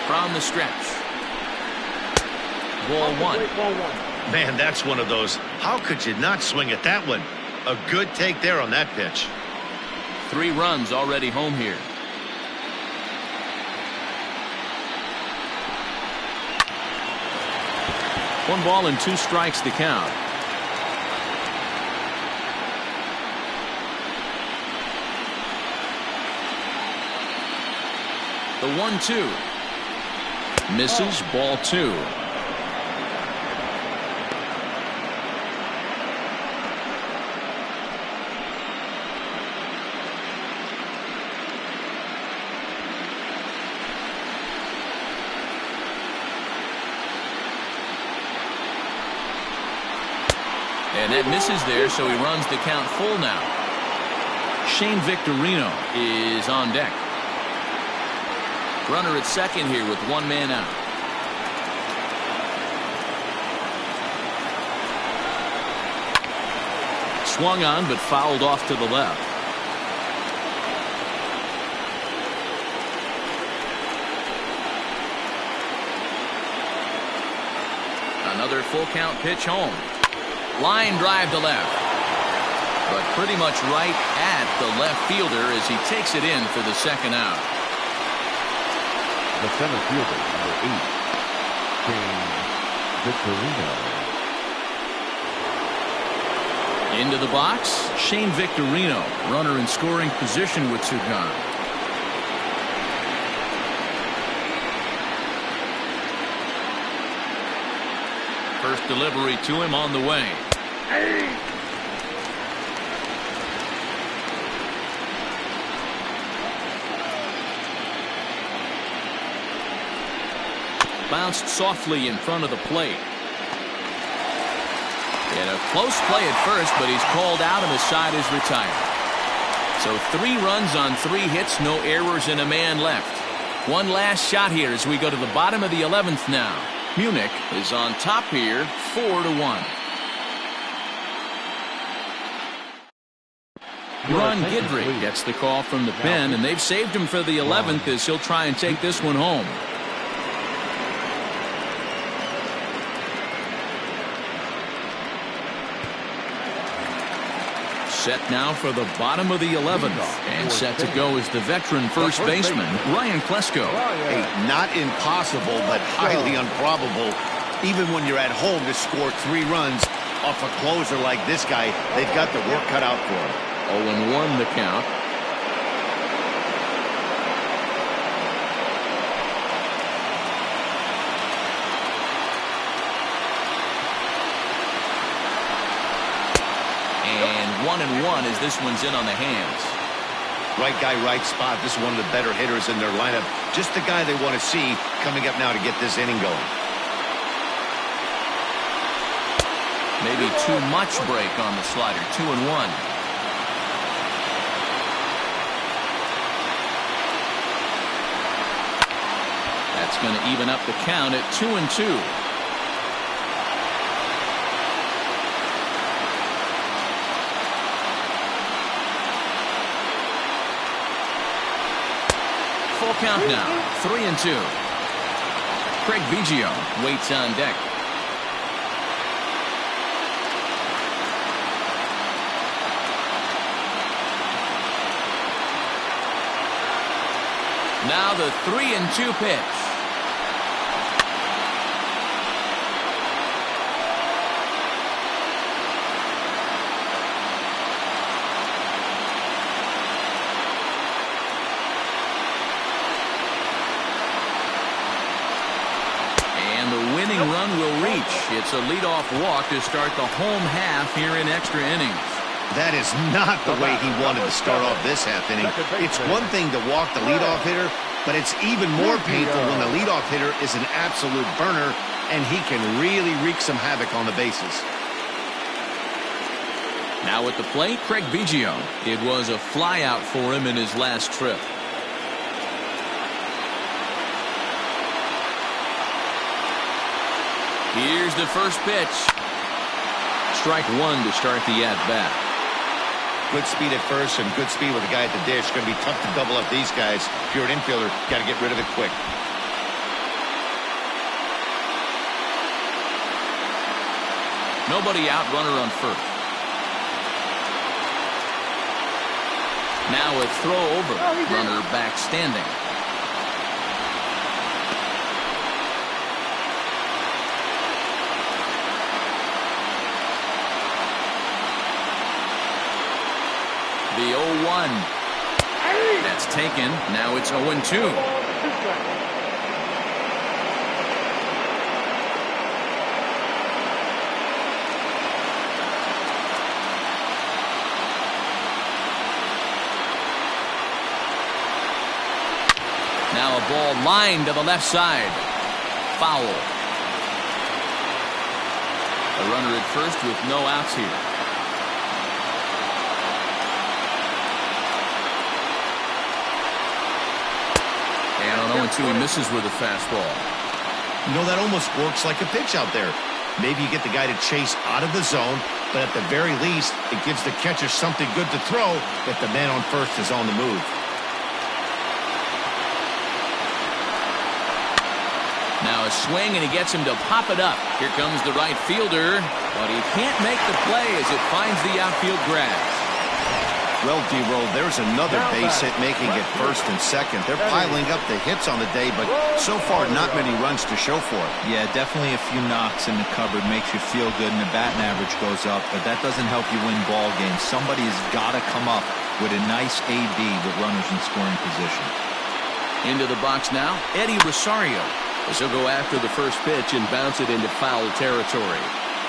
From the stretch. Ball 1. Man, that's one of those. How could you not swing at that one? A good take there on that pitch. 3 runs already home here. One ball and 2 strikes to count. The 1-2 misses, ball 2. And that misses there, so he runs the count full now. Shane Victorino is on deck. Runner at second here with 1 man out. Swung on, but fouled off to the left. Another full count pitch home. Line drive to left, but pretty much right at the left fielder as he takes it in for the second out. The center fielder, number 8, Shane Victorino. Into the box, Shane Victorino, runner in scoring position with 2 gone. First delivery to him on the way. Bounced softly in front of the plate. And a close play at first, but he's called out and the side is retired. So 3 runs on 3 hits, no errors, and a man left. One last shot here as we go to the bottom of the 11th now. Munich is on top here, 4-1. Ron Guidry gets the call from the pen, and they've saved him for the 11th as he'll try and take this one home. Set now for the bottom of the 11th, and set to go is the veteran first baseman, Ryan Klesko. Hey, not impossible, but highly improbable. Even when you're at home to score 3 runs off a closer like this guy, they've got the work cut out for him. 0-1 the count. And 1-1 as this one's in on the hands. Right guy, right spot. This is one of the better hitters in their lineup. Just the guy they want to see coming up now to get this inning going. Maybe too much break on the slider. 2-1. That's going to even up the count at 2-2. Full count now, 3-2. Craig Biggio waits on deck. Now the 3-2 pitch. Run will reach. It's a leadoff walk to start the home half here in extra innings. That is not the way he wanted to start off this half inning. It's one thing to walk the leadoff hitter, but it's even more painful when the leadoff hitter is an absolute burner and he can really wreak some havoc on the bases. Now at the plate, Craig Biggio. It was a fly out for him in his last trip. Here's the first pitch. Strike 1 to start the at-bat. Good speed at first and good speed with the guy at the dish. Going to be tough to double up these guys. If you're an infielder, got to get rid of it quick. Nobody out, runner on first. Now a throw over. Runner back standing. The 0-1. That's taken. Now it's 0-2. Now a ball lined to the left side. Foul. A runner at first with no outs here. And on 0-2, he misses with a fastball. You know, that almost works like a pitch out there. Maybe you get the guy to chase out of the zone, but at the very least, it gives the catcher something good to throw if the man on first is on the move. Now a swing, and he gets him to pop it up. Here comes the right fielder, but he can't make the play as it finds the outfield grass. Well, D-Roll, there's another base hit making it first and second. They're piling up the hits on the day, but so far not many runs to show for it. Yeah, definitely a few knocks in the cupboard makes you feel good, and the batting average goes up, but that doesn't help you win ball games. Somebody has got to come up with a nice AB with runners in scoring position. Into the box now, Eddie Rosario, as he'll go after the first pitch and bounce it into foul territory.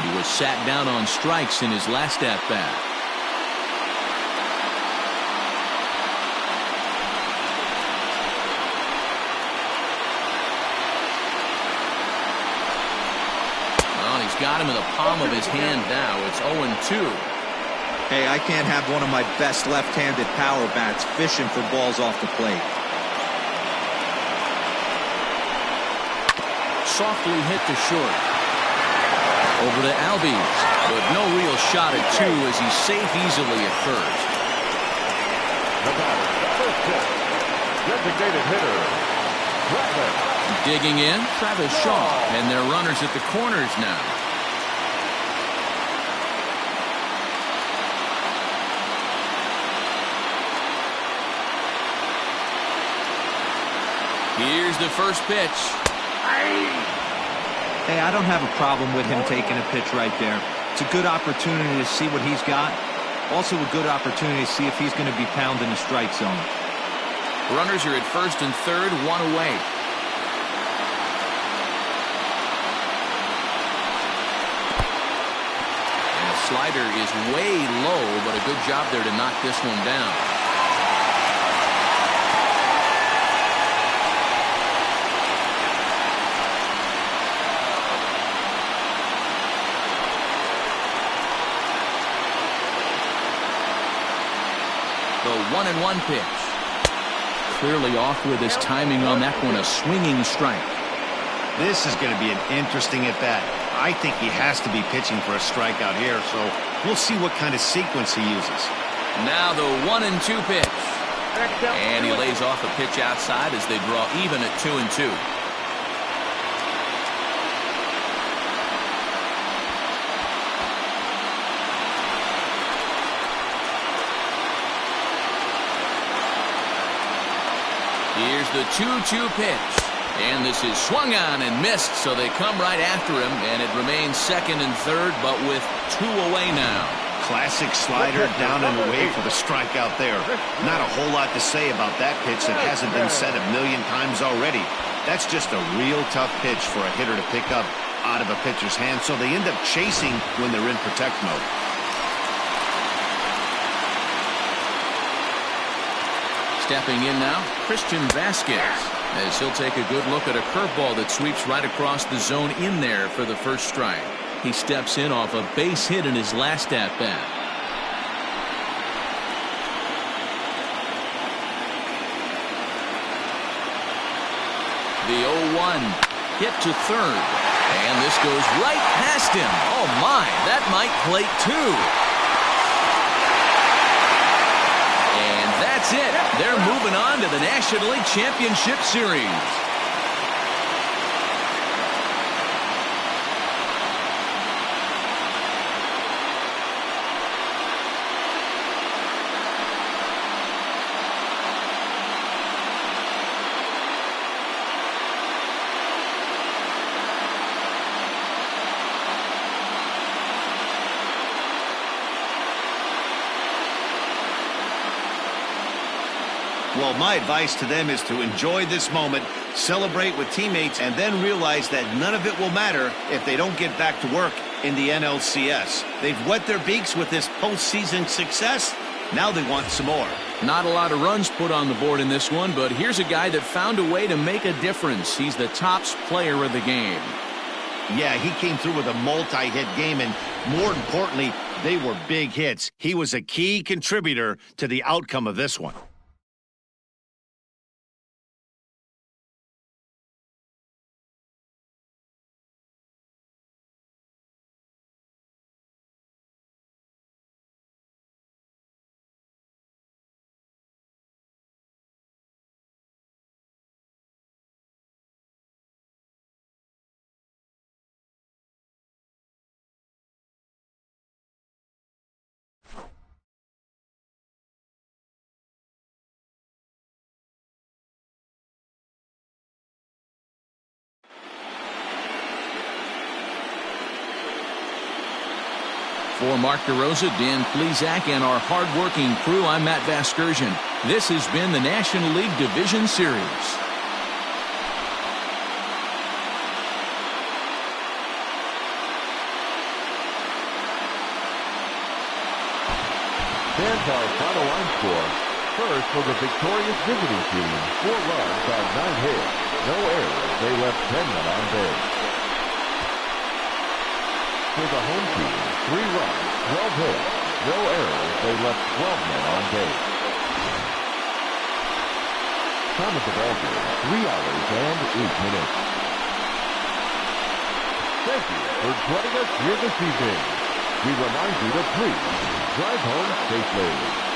He was sat down on strikes in his last at-bat. Got him in the palm of his hand now. It's 0-2. Hey, I can't have one of my best left-handed power bats fishing for balls off the plate. Softly hit to short. Over to Albies, but no real shot at two as he's safe easily at first. The batter, first pitch, designated hitter, Travis. Digging in, Travis Shaw, and they're runners at the corners now. Here's the first pitch. Hey, I don't have a problem with him taking a pitch right there. It's a good opportunity to see what he's got. Also a good opportunity to see if he's going to be pounding the strike zone. Runners are at first and third, one away. And the slider is way low, but a good job there to knock this one down. The 1-1 pitch. Clearly off with his timing on that one, a swinging strike. This is going to be an interesting at-bat. I think he has to be pitching for a strikeout here, so we'll see what kind of sequence he uses. Now the 1-2 pitch. And he lays off a pitch outside as they draw even at 2-2. Here's the 2-2 pitch. And this is swung on and missed, so they come right after him, and it remains second and third, but with two away now. Classic slider down and away for the strikeout there. Not a whole lot to say about that pitch that hasn't been said a million times already. That's just a real tough pitch for a hitter to pick up out of a pitcher's hand, so they end up chasing when they're in protect mode. Stepping in now, Christian Vasquez, as he'll take a good look at a curveball that sweeps right across the zone in there for the first strike. He steps in off a base hit in his last at-bat. The 0-1 hit to third, and this goes right past him. Oh my, that might plate two. That's it. They're moving on to the National League Championship Series. Well, my advice to them is to enjoy this moment, celebrate with teammates, and then realize that none of it will matter if they don't get back to work in the NLCS. They've wet their beaks with this postseason success. Now they want some more. Not a lot of runs put on the board in this one, but here's a guy that found a way to make a difference. He's the tops player of the game. Yeah, he came through with a multi-hit game, and more importantly, they were big hits. He was a key contributor to the outcome of this one. For Mark DeRosa, Dan Plesac, and our hard-working crew, I'm Matt Vasgersian. This has been the National League Division Series. Stands our final line score. First for the victorious visiting team, 4 runs on 9 hits, no errors. They left 10 men on base. For the home team, 3 runs, 12 hits, no errors. They left 12 men on base. Time of the ball game, 3 hours and 8 minutes. Thank you for joining us here this evening. We remind you to please drive home safely.